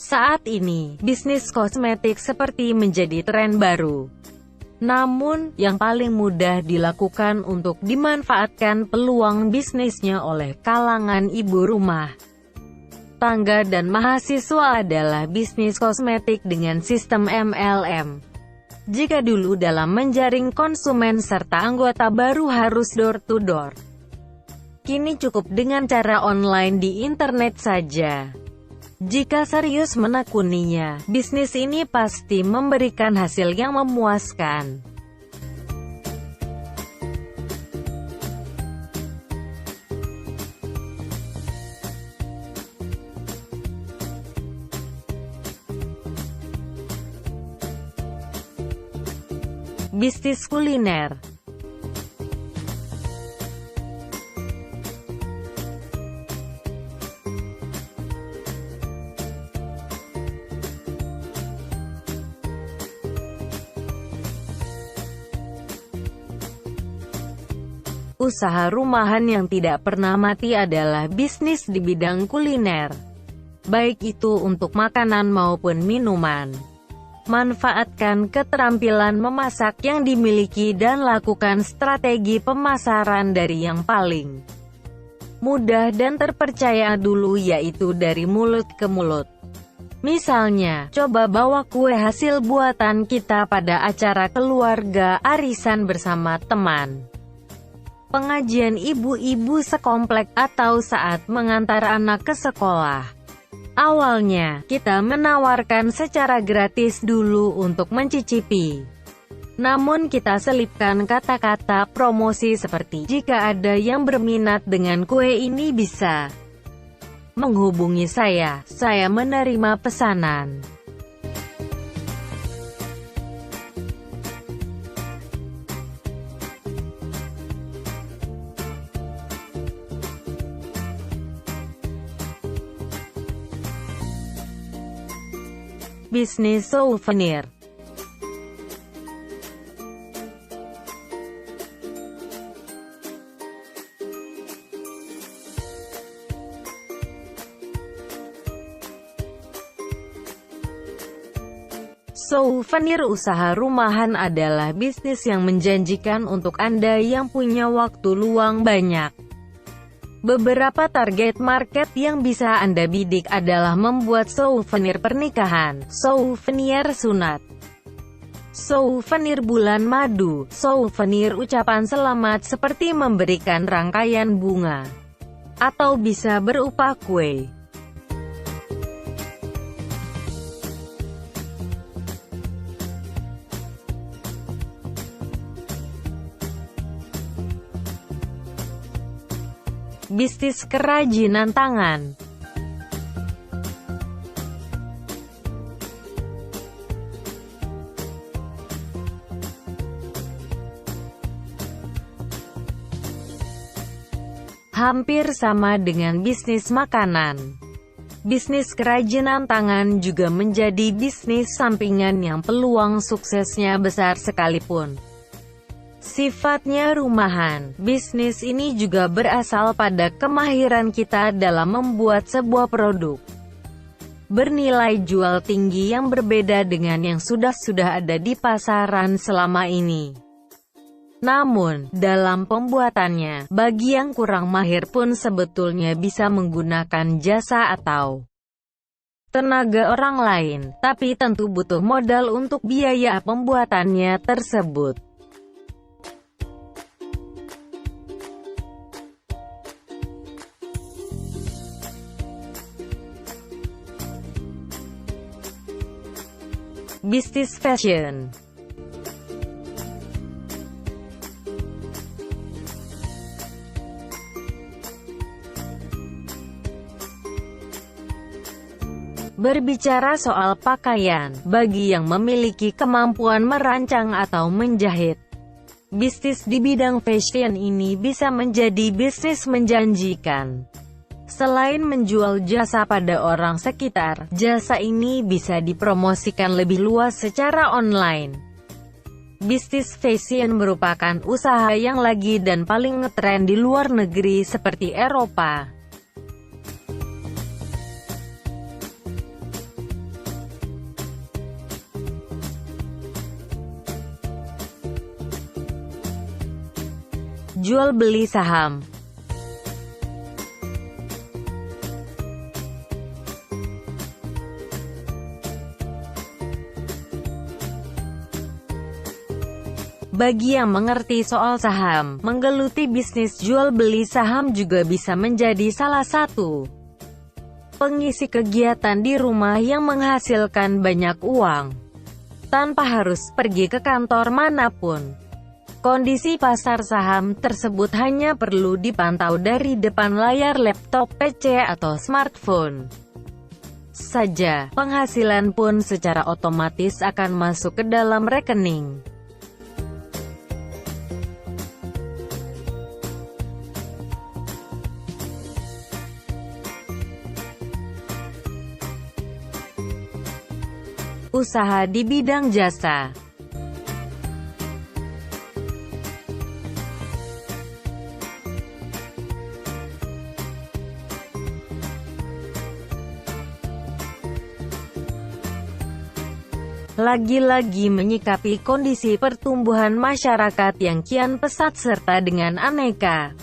Saat ini, bisnis kosmetik seperti menjadi tren baru. Namun, yang paling mudah dilakukan untuk dimanfaatkan peluang bisnisnya oleh kalangan ibu rumah tangga dan mahasiswa adalah bisnis kosmetik dengan sistem MLM. Jika dulu dalam menjaring konsumen serta anggota baru harus door-to-door, kini cukup dengan cara online di internet saja. Jika serius menekuninya, bisnis ini pasti memberikan hasil yang memuaskan. Bisnis kuliner. Usaha rumahan yang tidak pernah mati adalah bisnis di bidang kuliner, baik itu untuk makanan maupun minuman. Manfaatkan keterampilan memasak yang dimiliki dan lakukan strategi pemasaran dari yang paling mudah dan terpercaya dulu, yaitu dari mulut ke mulut. Misalnya, coba bawa kue hasil buatan kita pada acara keluarga, arisan bersama teman, pengajian ibu-ibu sekomplek, atau saat mengantar anak ke sekolah. Awalnya, kita menawarkan secara gratis dulu untuk mencicipi. Namun kita selipkan kata-kata promosi seperti, jika ada yang berminat dengan kue ini bisa menghubungi saya menerima pesanan. Bisnis souvenir. Souvenir usaha rumahan adalah bisnis yang menjanjikan untuk Anda yang punya waktu luang banyak. Beberapa target market yang bisa Anda bidik adalah membuat souvenir pernikahan, souvenir sunat, souvenir bulan madu, souvenir ucapan selamat seperti memberikan rangkaian bunga, atau bisa berupa kue. Bisnis kerajinan tangan. Hampir sama dengan bisnis makanan, bisnis kerajinan tangan juga menjadi bisnis sampingan yang peluang suksesnya besar sekalipun sifatnya rumahan. Bisnis ini juga berasal pada kemahiran kita dalam membuat sebuah produk bernilai jual tinggi yang berbeda dengan yang sudah ada di pasaran selama ini. Namun, dalam pembuatannya, bagi yang kurang mahir pun sebetulnya bisa menggunakan jasa atau tenaga orang lain, tapi tentu butuh modal untuk biaya pembuatannya tersebut. Bisnis fashion. Berbicara soal pakaian, bagi yang memiliki kemampuan merancang atau menjahit, bisnis di bidang fashion ini bisa menjadi bisnis menjanjikan. Selain menjual jasa pada orang sekitar, jasa ini bisa dipromosikan lebih luas secara online. Bisnis fashion merupakan usaha yang lagi dan paling ngetren di luar negeri seperti Eropa. Jual beli saham. Bagi yang mengerti soal saham, menggeluti bisnis jual beli saham juga bisa menjadi salah satu pengisi kegiatan di rumah yang menghasilkan banyak uang, tanpa harus pergi ke kantor manapun. Kondisi pasar saham tersebut hanya perlu dipantau dari depan layar laptop, PC, atau smartphone saja. Penghasilan pun secara otomatis akan masuk ke dalam rekening. Usaha di bidang jasa. Lagi-lagi menyikapi kondisi pertumbuhan masyarakat yang kian pesat serta dengan aneka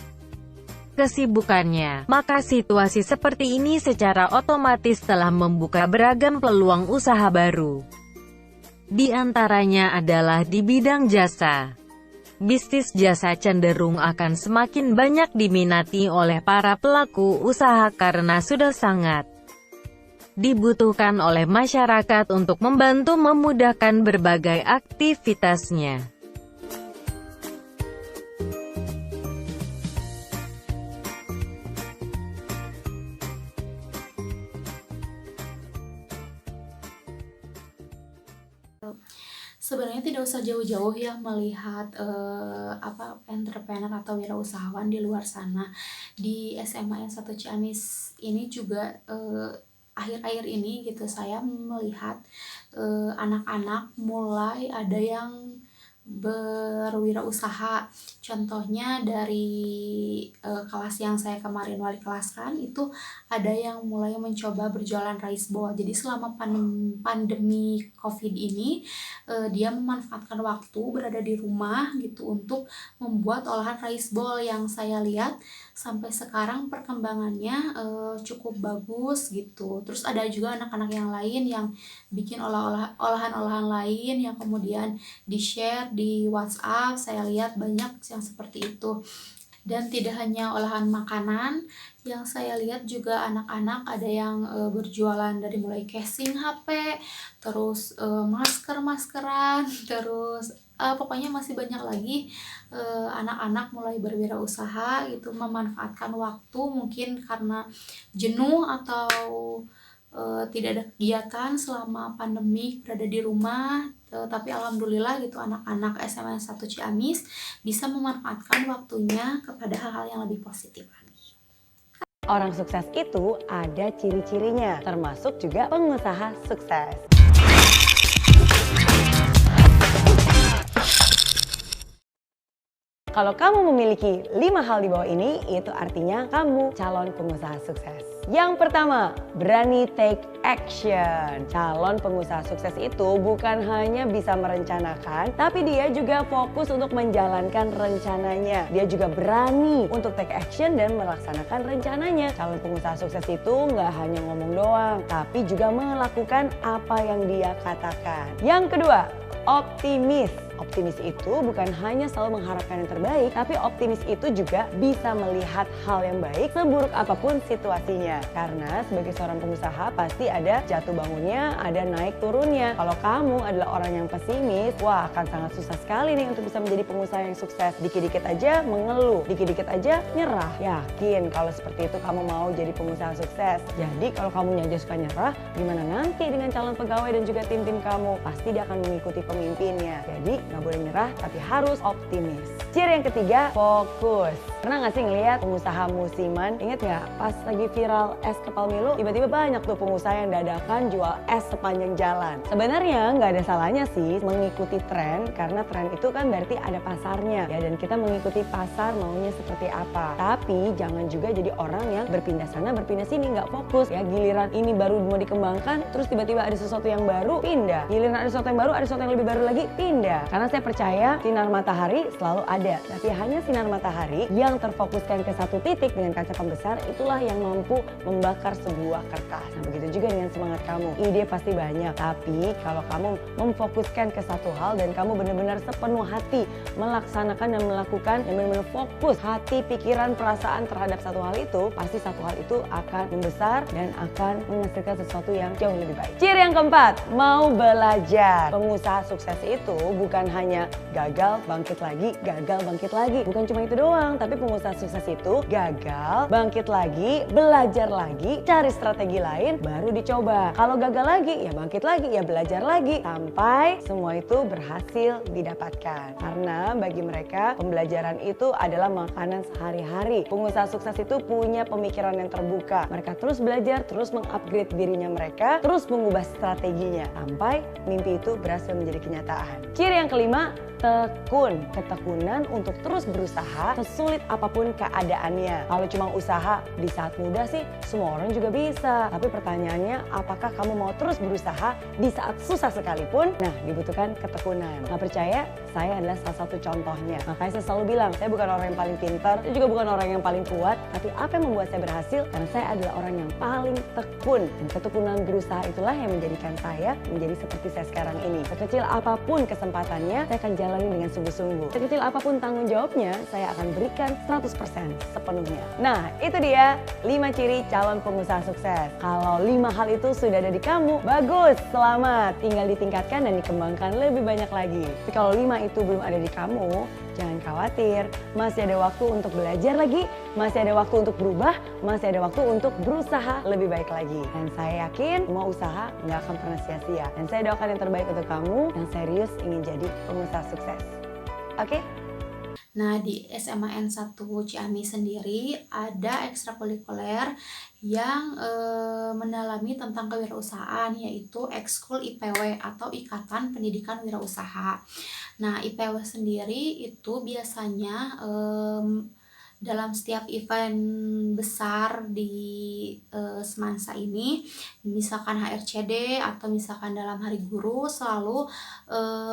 kesibukannya, maka situasi seperti ini secara otomatis telah membuka beragam peluang usaha baru. Di antaranya adalah di bidang jasa. Bisnis jasa cenderung akan semakin banyak diminati oleh para pelaku usaha karena sudah sangat dibutuhkan oleh masyarakat untuk membantu memudahkan berbagai aktivitasnya. Sebenarnya tidak usah jauh-jauh ya melihat entrepreneur atau wirausahawan di luar sana. Di SMA N1 Ciamis ini juga akhir-akhir ini gitu saya melihat anak-anak mulai ada yang berwirausaha. Contohnya dari kelas yang saya kemarin wali kelaskan itu ada yang mulai mencoba berjualan rice ball. Jadi selama pandemi COVID ini dia memanfaatkan waktu berada di rumah gitu untuk membuat olahan rice ball yang saya lihat sampai sekarang perkembangannya cukup bagus gitu. Terus ada juga anak-anak yang lain yang bikin olahan-olahan lain yang kemudian di-share di WhatsApp. Saya lihat banyak yang seperti itu. Dan tidak hanya olahan makanan, yang saya lihat juga anak-anak ada yang berjualan dari mulai casing HP, terus masker-maskeran, terus pokoknya masih banyak lagi anak-anak mulai berwirausaha gitu, memanfaatkan waktu mungkin karena jenuh atau tidak ada kegiatan selama pandemi berada di rumah, tapi alhamdulillah gitu anak-anak SMA 1 Ciamis bisa memanfaatkan waktunya kepada hal-hal yang lebih positif lagi. Orang sukses itu ada ciri-cirinya, termasuk juga pengusaha sukses. Kalau kamu memiliki 5 hal di bawah ini, itu artinya kamu calon pengusaha sukses. Yang pertama, berani take action. Calon pengusaha sukses itu bukan hanya bisa merencanakan, tapi dia juga fokus untuk menjalankan rencananya. Dia juga berani untuk take action dan melaksanakan rencananya. Calon pengusaha sukses itu nggak hanya ngomong doang, tapi juga melakukan apa yang dia katakan. Yang kedua, optimis. Optimis itu bukan hanya selalu mengharapkan yang terbaik, tapi optimis itu juga bisa melihat hal yang baik seburuk apapun situasinya. Karena sebagai seorang pengusaha pasti ada jatuh bangunnya, ada naik turunnya. Kalau kamu adalah orang yang pesimis, wah akan sangat susah sekali nih untuk bisa menjadi pengusaha yang sukses. Dikit-dikit aja mengeluh, dikit-dikit aja nyerah. Yakin kalau seperti itu kamu mau jadi pengusaha sukses. Jadi kalau kamu aja suka nyerah, gimana nanti dengan calon pegawai dan juga tim-tim kamu? Pasti dia akan mengikuti pemimpinnya. Jadi nggak boleh nyerah, tapi harus optimis. Ciri yang ketiga, fokus. Pernah nggak sih ngeliat pengusaha musiman? Ingat nggak pas lagi viral es kepal Milo, tiba-tiba banyak tuh pengusaha yang dadakan jual es sepanjang jalan. Sebenarnya nggak ada salahnya sih mengikuti tren, karena tren itu kan berarti ada pasarnya ya, dan kita mengikuti pasar maunya seperti apa. Tapi jangan juga jadi orang yang berpindah sana berpindah sini, nggak fokus ya. Giliran ini baru mau dikembangkan, terus tiba-tiba ada sesuatu yang baru, pindah. Giliran ada sesuatu yang baru, ada sesuatu yang lebih baru lagi, pindah. Karena saya percaya sinar matahari selalu ada, tapi hanya sinar matahari yang terfokuskan ke satu titik dengan kaca pembesar, itulah yang mampu membakar sebuah kertas. Nah begitu juga dengan semangat kamu. Ide pasti banyak, tapi kalau kamu memfokuskan ke satu hal dan kamu benar-benar sepenuh hati melaksanakan dan melakukan dan benar-benar fokus hati, pikiran, perasaan terhadap satu hal itu, pasti satu hal itu akan membesar dan akan menghasilkan sesuatu yang jauh lebih baik. Ciri yang keempat, mau belajar. Pengusaha sukses itu bukan hanya gagal bangkit lagi, gagal bangkit lagi. Bukan cuma itu doang, tapi pengusaha sukses itu gagal, bangkit lagi, belajar lagi, cari strategi lain, baru dicoba. Kalau gagal lagi, ya bangkit lagi, ya belajar lagi, sampai semua itu berhasil didapatkan. Karena bagi mereka, pembelajaran itu adalah makanan sehari-hari. Pengusaha sukses itu punya pemikiran yang terbuka. Mereka terus belajar, terus mengupgrade dirinya mereka, terus mengubah strateginya, sampai mimpi itu berhasil menjadi kenyataan. Ciri yang kelima, tekun. Ketekunan kalian untuk terus berusaha sesulit apapun keadaannya. Kalau cuma usaha di saat muda sih semua orang juga bisa. Tapi pertanyaannya, apakah kamu mau terus berusaha di saat susah sekalipun? Nah, dibutuhkan ketekunan. Nggak percaya? Saya adalah salah satu contohnya. Makanya saya selalu bilang, saya bukan orang yang paling pintar, saya juga bukan orang yang paling kuat. Tapi apa yang membuat saya berhasil? Karena saya adalah orang yang paling tekun. Dan ketekunan berusaha itulah yang menjadikan saya menjadi seperti saya sekarang ini. Sekecil apapun kesempatannya, saya akan jalani dengan sungguh-sungguh. Sekecil apapun tanggung jawabnya, saya akan berikan 100% sepenuhnya. Nah, itu dia 5 ciri calon pengusaha sukses. Kalau 5 hal itu sudah ada di kamu, bagus, selamat. Tinggal ditingkatkan dan dikembangkan lebih banyak lagi. Tapi kalau 5 itu belum ada di kamu, jangan khawatir. Masih ada waktu untuk belajar lagi, masih ada waktu untuk berubah, masih ada waktu untuk berusaha lebih baik lagi. Dan saya yakin semua usaha nggak akan pernah sia-sia. Dan saya doakan yang terbaik untuk kamu yang serius ingin jadi pengusaha sukses. Oke? Nah, di SMA N1 Ciamis sendiri ada ekstrakurikuler yang mendalami tentang kewirausahaan, yaitu Ekskul IPW atau Ikatan Pendidikan Wirausaha. Nah, IPW sendiri itu biasanya dalam setiap event besar di Semansa ini, misalkan HRCD atau misalkan dalam Hari Guru, selalu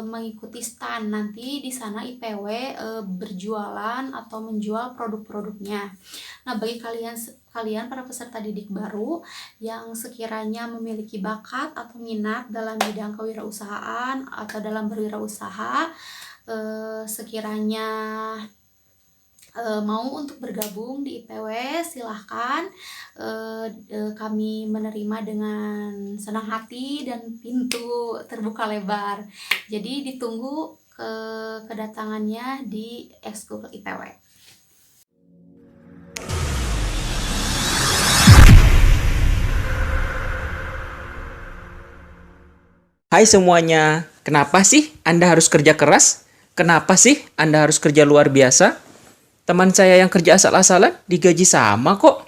mengikuti stand. Nanti di sana IPW berjualan atau menjual produk-produknya. Nah, bagi kalian para peserta didik baru yang sekiranya memiliki bakat atau minat dalam bidang kewirausahaan atau dalam berwirausaha, sekiranya mau untuk bergabung di IPW, silahkan. Kami menerima dengan senang hati dan pintu terbuka lebar. Jadi ditunggu kedatangannya di Ekskul IPW. Hai semuanya, kenapa sih Anda harus kerja keras? Kenapa sih Anda harus kerja luar biasa? Teman saya yang kerja asal-asalan digaji sama kok.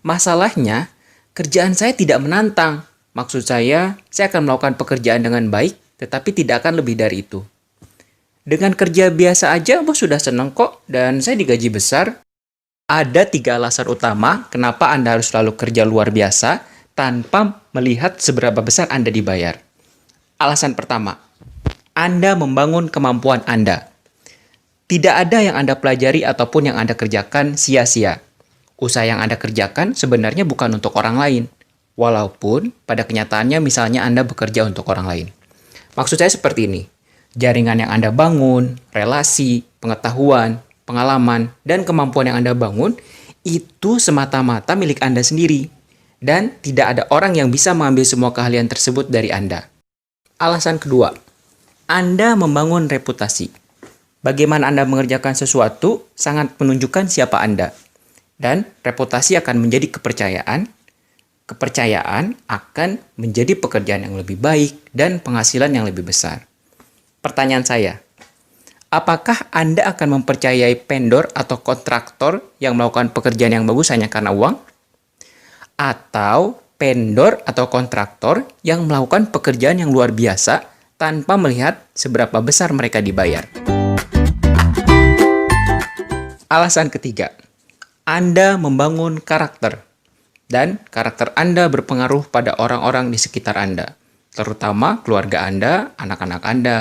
Masalahnya, kerjaan saya tidak menantang. Maksud saya akan melakukan pekerjaan dengan baik, tetapi tidak akan lebih dari itu. Dengan kerja biasa aja, bos sudah seneng kok, dan saya digaji besar. Ada 3 alasan utama kenapa Anda harus selalu kerja luar biasa tanpa melihat seberapa besar Anda dibayar. Alasan pertama, Anda membangun kemampuan Anda. Tidak ada yang Anda pelajari ataupun yang Anda kerjakan sia-sia. Usaha yang Anda kerjakan sebenarnya bukan untuk orang lain. Walaupun pada kenyataannya misalnya Anda bekerja untuk orang lain. Maksud saya seperti ini. Jaringan yang Anda bangun, relasi, pengetahuan, pengalaman, dan kemampuan yang Anda bangun itu semata-mata milik Anda sendiri. Dan tidak ada orang yang bisa mengambil semua keahlian tersebut dari Anda. Alasan kedua, Anda membangun reputasi. Bagaimana Anda mengerjakan sesuatu sangat menunjukkan siapa Anda. Dan reputasi akan menjadi kepercayaan. Kepercayaan akan menjadi pekerjaan yang lebih baik dan penghasilan yang lebih besar. Pertanyaan saya, apakah Anda akan mempercayai vendor atau kontraktor yang melakukan pekerjaan yang bagus hanya karena uang? Atau vendor atau kontraktor yang melakukan pekerjaan yang luar biasa tanpa melihat seberapa besar mereka dibayar? Alasan ketiga, Anda membangun karakter. Dan karakter Anda berpengaruh pada orang-orang di sekitar Anda, terutama keluarga Anda, anak-anak Anda.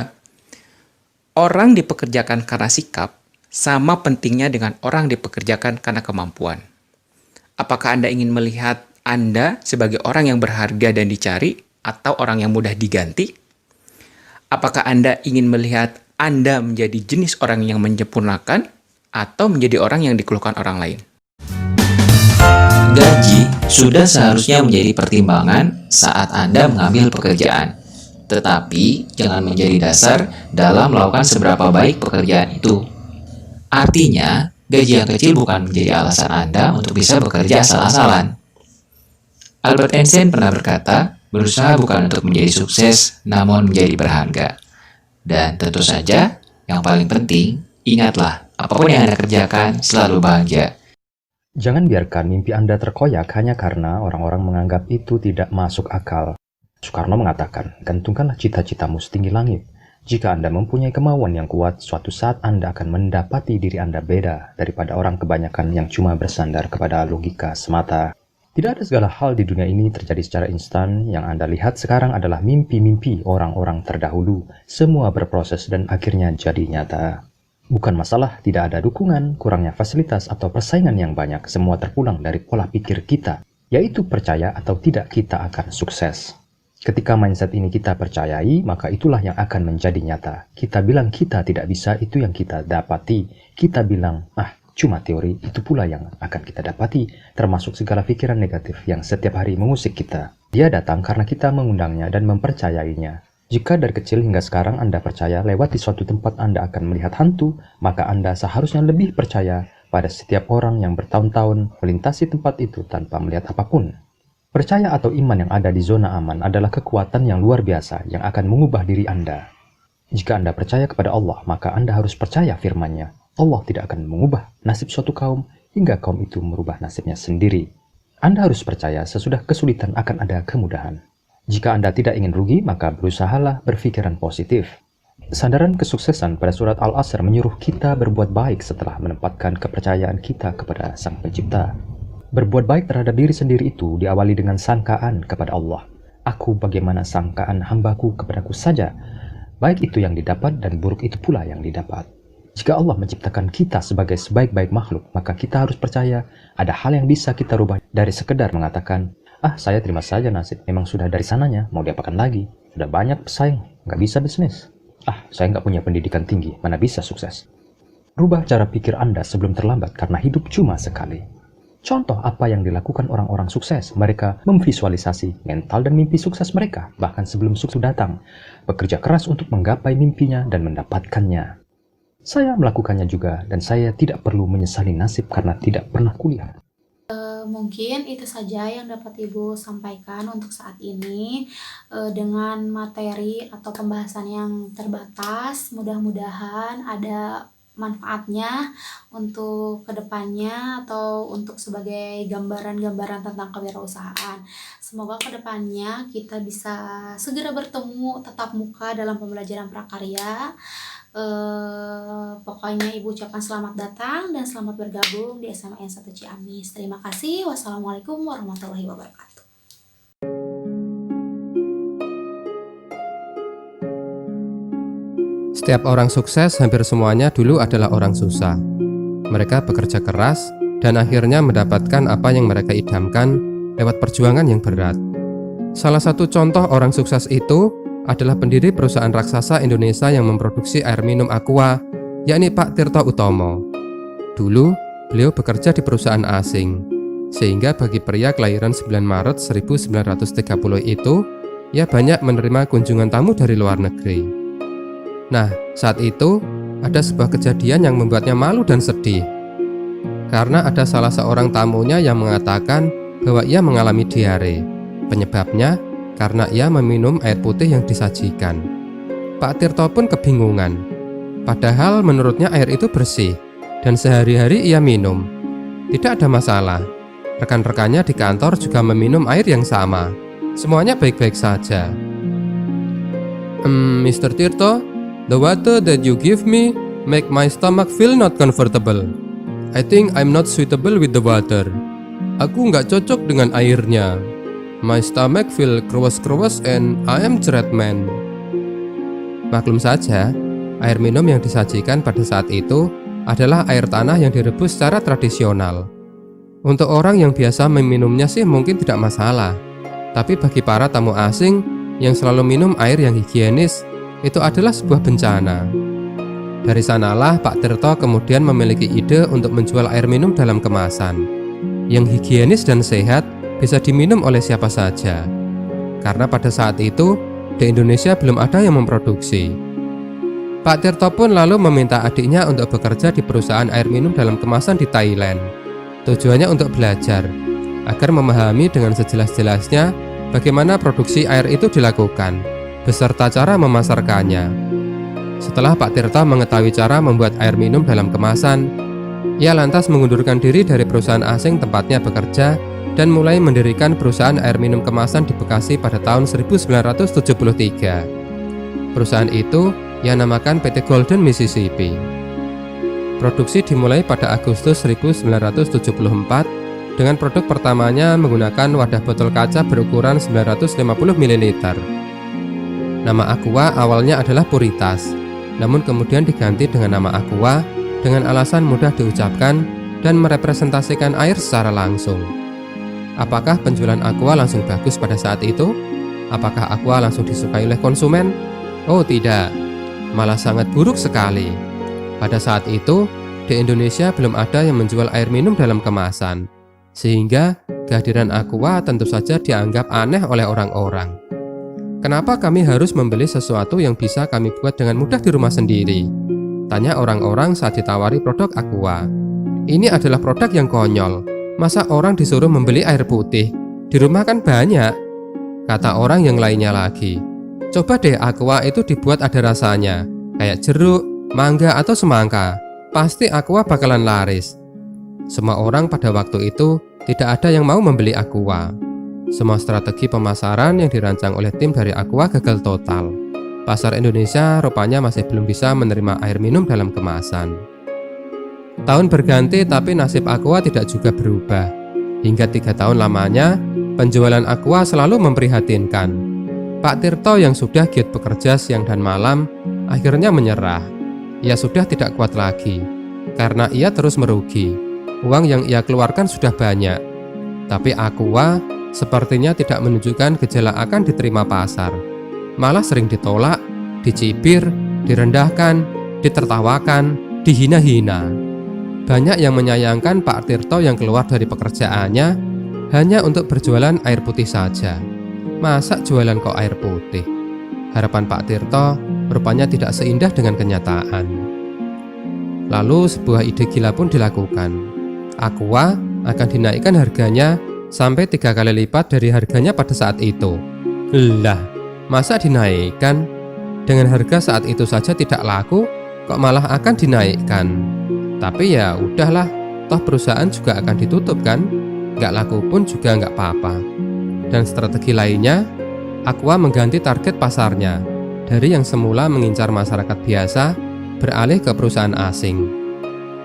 Orang dipekerjakan karena sikap sama pentingnya dengan orang dipekerjakan karena kemampuan. Apakah Anda ingin melihat Anda sebagai orang yang berharga dan dicari atau orang yang mudah diganti? Apakah Anda ingin melihat Anda menjadi jenis orang yang menyempurnakan atau menjadi orang yang dikeluhkan orang lain? Gaji sudah seharusnya menjadi pertimbangan saat Anda mengambil pekerjaan. Tetapi jangan menjadi dasar dalam melakukan seberapa baik pekerjaan itu. Artinya, gaji yang kecil bukan menjadi alasan Anda untuk bisa bekerja asal-asalan. Albert Einstein pernah berkata, berusaha bukan untuk menjadi sukses, namun menjadi berharga. Dan tentu saja, yang paling penting, ingatlah, apapun yang Anda kerjakan selalu bahagia. Jangan biarkan mimpi Anda terkoyak hanya karena orang-orang menganggap itu tidak masuk akal. Soekarno mengatakan, gantungkanlah cita-citamu setinggi langit, Jika Anda mempunyai kemauan yang kuat, suatu saat Anda akan mendapati diri Anda beda daripada orang kebanyakan yang cuma bersandar kepada logika semata. Tidak ada segala hal di dunia ini terjadi secara instan. Yang Anda lihat sekarang adalah mimpi-mimpi orang-orang terdahulu. Semua berproses dan akhirnya jadi nyata. Bukan masalah tidak ada dukungan, kurangnya fasilitas, atau persaingan yang banyak. Semua terpulang dari pola pikir kita, yaitu percaya atau tidak kita akan sukses. Ketika mindset ini kita percayai, maka itulah yang akan menjadi nyata. Kita bilang kita tidak bisa, itu yang kita dapati. Kita bilang, cuma teori, itu pula yang akan kita dapati, termasuk segala pikiran negatif yang setiap hari mengusik kita. Dia datang karena kita mengundangnya dan mempercayainya. Jika dari kecil hingga sekarang Anda percaya lewat di suatu tempat Anda akan melihat hantu, maka Anda seharusnya lebih percaya pada setiap orang yang bertahun-tahun melintasi tempat itu tanpa melihat apapun. Percaya atau iman yang ada di zona aman adalah kekuatan yang luar biasa yang akan mengubah diri Anda. Jika Anda percaya kepada Allah, maka Anda harus percaya firman-Nya. Allah tidak akan mengubah nasib suatu kaum hingga kaum itu merubah nasibnya sendiri. Anda harus percaya sesudah kesulitan akan ada kemudahan. Jika Anda tidak ingin rugi, maka berusahalah berpikiran positif. Sandaran kesuksesan pada surat Al-Asr menyuruh kita berbuat baik setelah menempatkan kepercayaan kita kepada Sang Pencipta. Berbuat baik terhadap diri sendiri itu diawali dengan sangkaan kepada Allah. Aku bagaimana sangkaan hambaku kepadaku saja. Baik itu yang didapat dan buruk itu pula yang didapat. Jika Allah menciptakan kita sebagai sebaik-baik makhluk, maka kita harus percaya ada hal yang bisa kita rubah dari sekedar mengatakan, saya terima saja nasib, memang sudah dari sananya, mau diapakan lagi? Sudah banyak pesaing, nggak bisa bisnis. Saya nggak punya pendidikan tinggi, mana bisa sukses? Rubah cara pikir Anda sebelum terlambat karena hidup cuma sekali. Contoh apa yang dilakukan orang-orang sukses, mereka memvisualisasi mental dan mimpi sukses mereka, bahkan sebelum sukses datang, bekerja keras untuk menggapai mimpinya dan mendapatkannya. Saya melakukannya juga, dan saya tidak perlu menyesali nasib karena tidak pernah kuliah. Mungkin itu saja yang dapat Ibu sampaikan untuk saat ini dengan materi atau pembahasan yang terbatas. Mudah-mudahan ada manfaatnya untuk kedepannya atau untuk sebagai gambaran-gambaran tentang kewirausahaan. Semoga kedepannya kita bisa segera bertemu tatap muka dalam pembelajaran prakarya. Pokoknya Ibu ucapkan selamat datang dan selamat bergabung di SMAN 1 Ciamis. Terima kasih. Wassalamualaikum warahmatullahi wabarakatuh. Setiap orang sukses hampir semuanya dulu adalah orang susah. Mereka bekerja keras dan akhirnya mendapatkan apa yang mereka idamkan lewat perjuangan yang berat. Salah satu contoh orang sukses itu adalah pendiri perusahaan raksasa Indonesia yang memproduksi air minum Aqua, yakni Pak Tirto Utomo. Dulu, beliau bekerja di perusahaan asing, sehingga bagi pria kelahiran 9 Maret 1930 itu, ia banyak menerima kunjungan tamu dari luar negeri. Nah, saat itu, ada sebuah kejadian yang membuatnya malu dan sedih. Karena ada salah seorang tamunya yang mengatakan bahwa ia mengalami diare. Penyebabnya, karena ia meminum air putih yang disajikan. Pak Tirto pun kebingungan. Padahal menurutnya air itu bersih, dan sehari-hari ia minum. Tidak ada masalah. Rekan-rekannya di kantor juga meminum air yang sama. Semuanya baik-baik saja. Mr. Tirto, the water that you give me make my stomach feel not comfortable. I think I'm not suitable with the water. Aku nggak cocok dengan airnya. My stomach feel krewes-krewes and I am dread man. Maklum saja, air minum yang disajikan pada saat itu adalah air tanah yang direbus secara tradisional. Untuk orang yang biasa meminumnya sih mungkin tidak masalah. Tapi bagi para tamu asing yang selalu minum air yang higienis, itu adalah sebuah bencana. Dari sanalah Pak Tirto kemudian memiliki ide untuk menjual air minum dalam kemasan yang higienis dan sehat, bisa diminum oleh siapa saja. Karena pada saat itu di Indonesia belum ada yang memproduksi. Pak Tirto pun lalu meminta adiknya untuk bekerja di perusahaan air minum dalam kemasan di Thailand. Tujuannya untuk belajar agar memahami dengan sejelas-jelasnya bagaimana produksi air itu dilakukan, beserta cara memasarkannya. Setelah Pak Tirto mengetahui cara membuat air minum dalam kemasan, ia lantas mengundurkan diri dari perusahaan asing tempatnya bekerja dan mulai mendirikan perusahaan air minum kemasan di Bekasi pada tahun 1973. Perusahaan itu yang namakan PT Golden Mississippi. Produksi dimulai pada Agustus 1974 dengan produk pertamanya menggunakan wadah botol kaca berukuran 950 ml. Nama Aqua awalnya adalah Puritas, namun kemudian diganti dengan nama Aqua dengan alasan mudah diucapkan dan merepresentasikan air secara langsung. Apakah penjualan Aqua langsung bagus pada saat itu? Apakah Aqua langsung disukai oleh konsumen? Oh tidak, malah sangat buruk sekali. Pada saat itu, di Indonesia belum ada yang menjual air minum dalam kemasan, sehingga kehadiran Aqua tentu saja dianggap aneh oleh orang-orang. Kenapa kami harus membeli sesuatu yang bisa kami buat dengan mudah di rumah sendiri? Tanya orang-orang saat ditawari produk Aqua. Ini adalah produk yang konyol. Masa orang disuruh membeli air putih? Di rumah kan banyak. Kata orang yang lainnya lagi, coba deh Aqua itu dibuat ada rasanya, kayak jeruk, mangga atau semangka. Pasti Aqua bakalan laris. Semua orang pada waktu itu tidak ada yang mau membeli Aqua. Semua strategi pemasaran yang dirancang oleh tim dari Aqua gagal total. Pasar Indonesia rupanya masih belum bisa menerima air minum dalam kemasan. Tahun berganti tapi nasib Aqua tidak juga berubah. Hingga 3 tahun lamanya, penjualan Aqua selalu memprihatinkan. Pak Tirto yang sudah giat bekerja siang dan malam, akhirnya menyerah. Ia sudah tidak kuat lagi, karena ia terus merugi. Uang yang ia keluarkan sudah banyak. Tapi Aqua sepertinya tidak menunjukkan gejala akan diterima pasar. Malah sering ditolak, dicibir, direndahkan, ditertawakan, dihina-hina. Banyak yang menyayangkan Pak Tirto yang keluar dari pekerjaannya hanya untuk berjualan air putih saja. Masa jualan kok air putih? Harapan Pak Tirto rupanya tidak seindah dengan kenyataan. Lalu sebuah ide gila pun dilakukan. Aqua akan dinaikkan harganya sampai 3 kali lipat dari harganya pada saat itu. Lah, masa dinaikkan? Dengan harga saat itu saja tidak laku, kok malah akan dinaikkan? Tapi ya udahlah, toh perusahaan juga akan ditutup kan? Nggak laku pun juga nggak apa-apa. Dan strategi lainnya, Aqua mengganti target pasarnya. Dari yang semula mengincar masyarakat biasa, beralih ke perusahaan asing.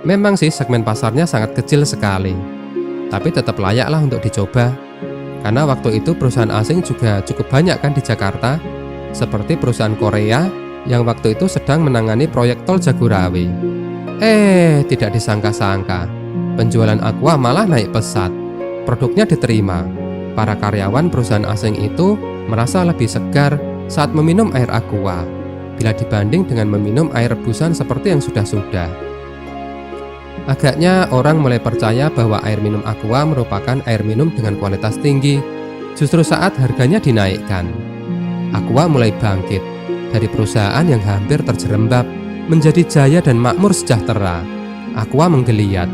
Memang sih segmen pasarnya sangat kecil sekali, tapi tetap layaklah untuk dicoba. Karena waktu itu perusahaan asing juga cukup banyak kan di Jakarta, seperti perusahaan Korea yang waktu itu sedang menangani proyek tol Jagorawi. Tidak disangka-sangka, penjualan Aqua malah naik pesat. Produknya diterima. Para karyawan perusahaan asing itu merasa lebih segar saat meminum air Aqua, bila dibanding dengan meminum air rebusan seperti yang sudah-sudah. Agaknya orang mulai percaya bahwa air minum Aqua merupakan air minum dengan kualitas tinggi, justru saat harganya dinaikkan. Aqua mulai bangkit dari perusahaan yang hampir terjerembab menjadi jaya dan makmur sejahtera. Aqua menggeliat,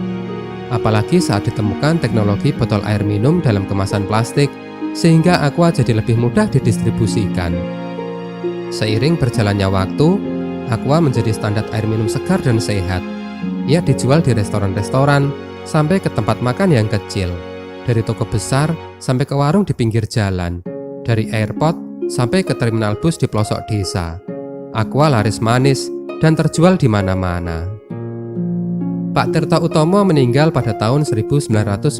apalagi saat ditemukan teknologi botol air minum dalam kemasan plastik, sehingga Aqua jadi lebih mudah didistribusikan. Seiring berjalannya waktu, Aqua menjadi standar air minum segar dan sehat. Ia dijual di restoran-restoran sampai ke tempat makan yang kecil, dari toko besar sampai ke warung di pinggir jalan, dari airport sampai ke terminal bus di pelosok desa. Aqua laris manis dan terjual di mana-mana. Pak Tirto Utomo meninggal pada tahun 1994.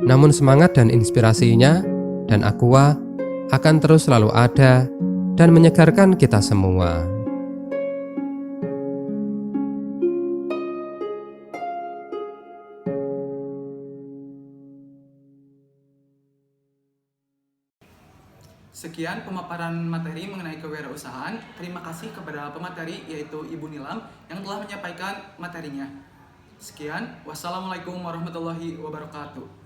Namun semangat dan inspirasinya dan Aqua akan terus selalu ada dan menyegarkan kita semua. Sekian pemaparan materi mengenai kewirausahaan. Terima kasih kepada pemateri yaitu Ibu Nilam yang telah menyampaikan materinya. Sekian, wassalamualaikum warahmatullahi wabarakatuh.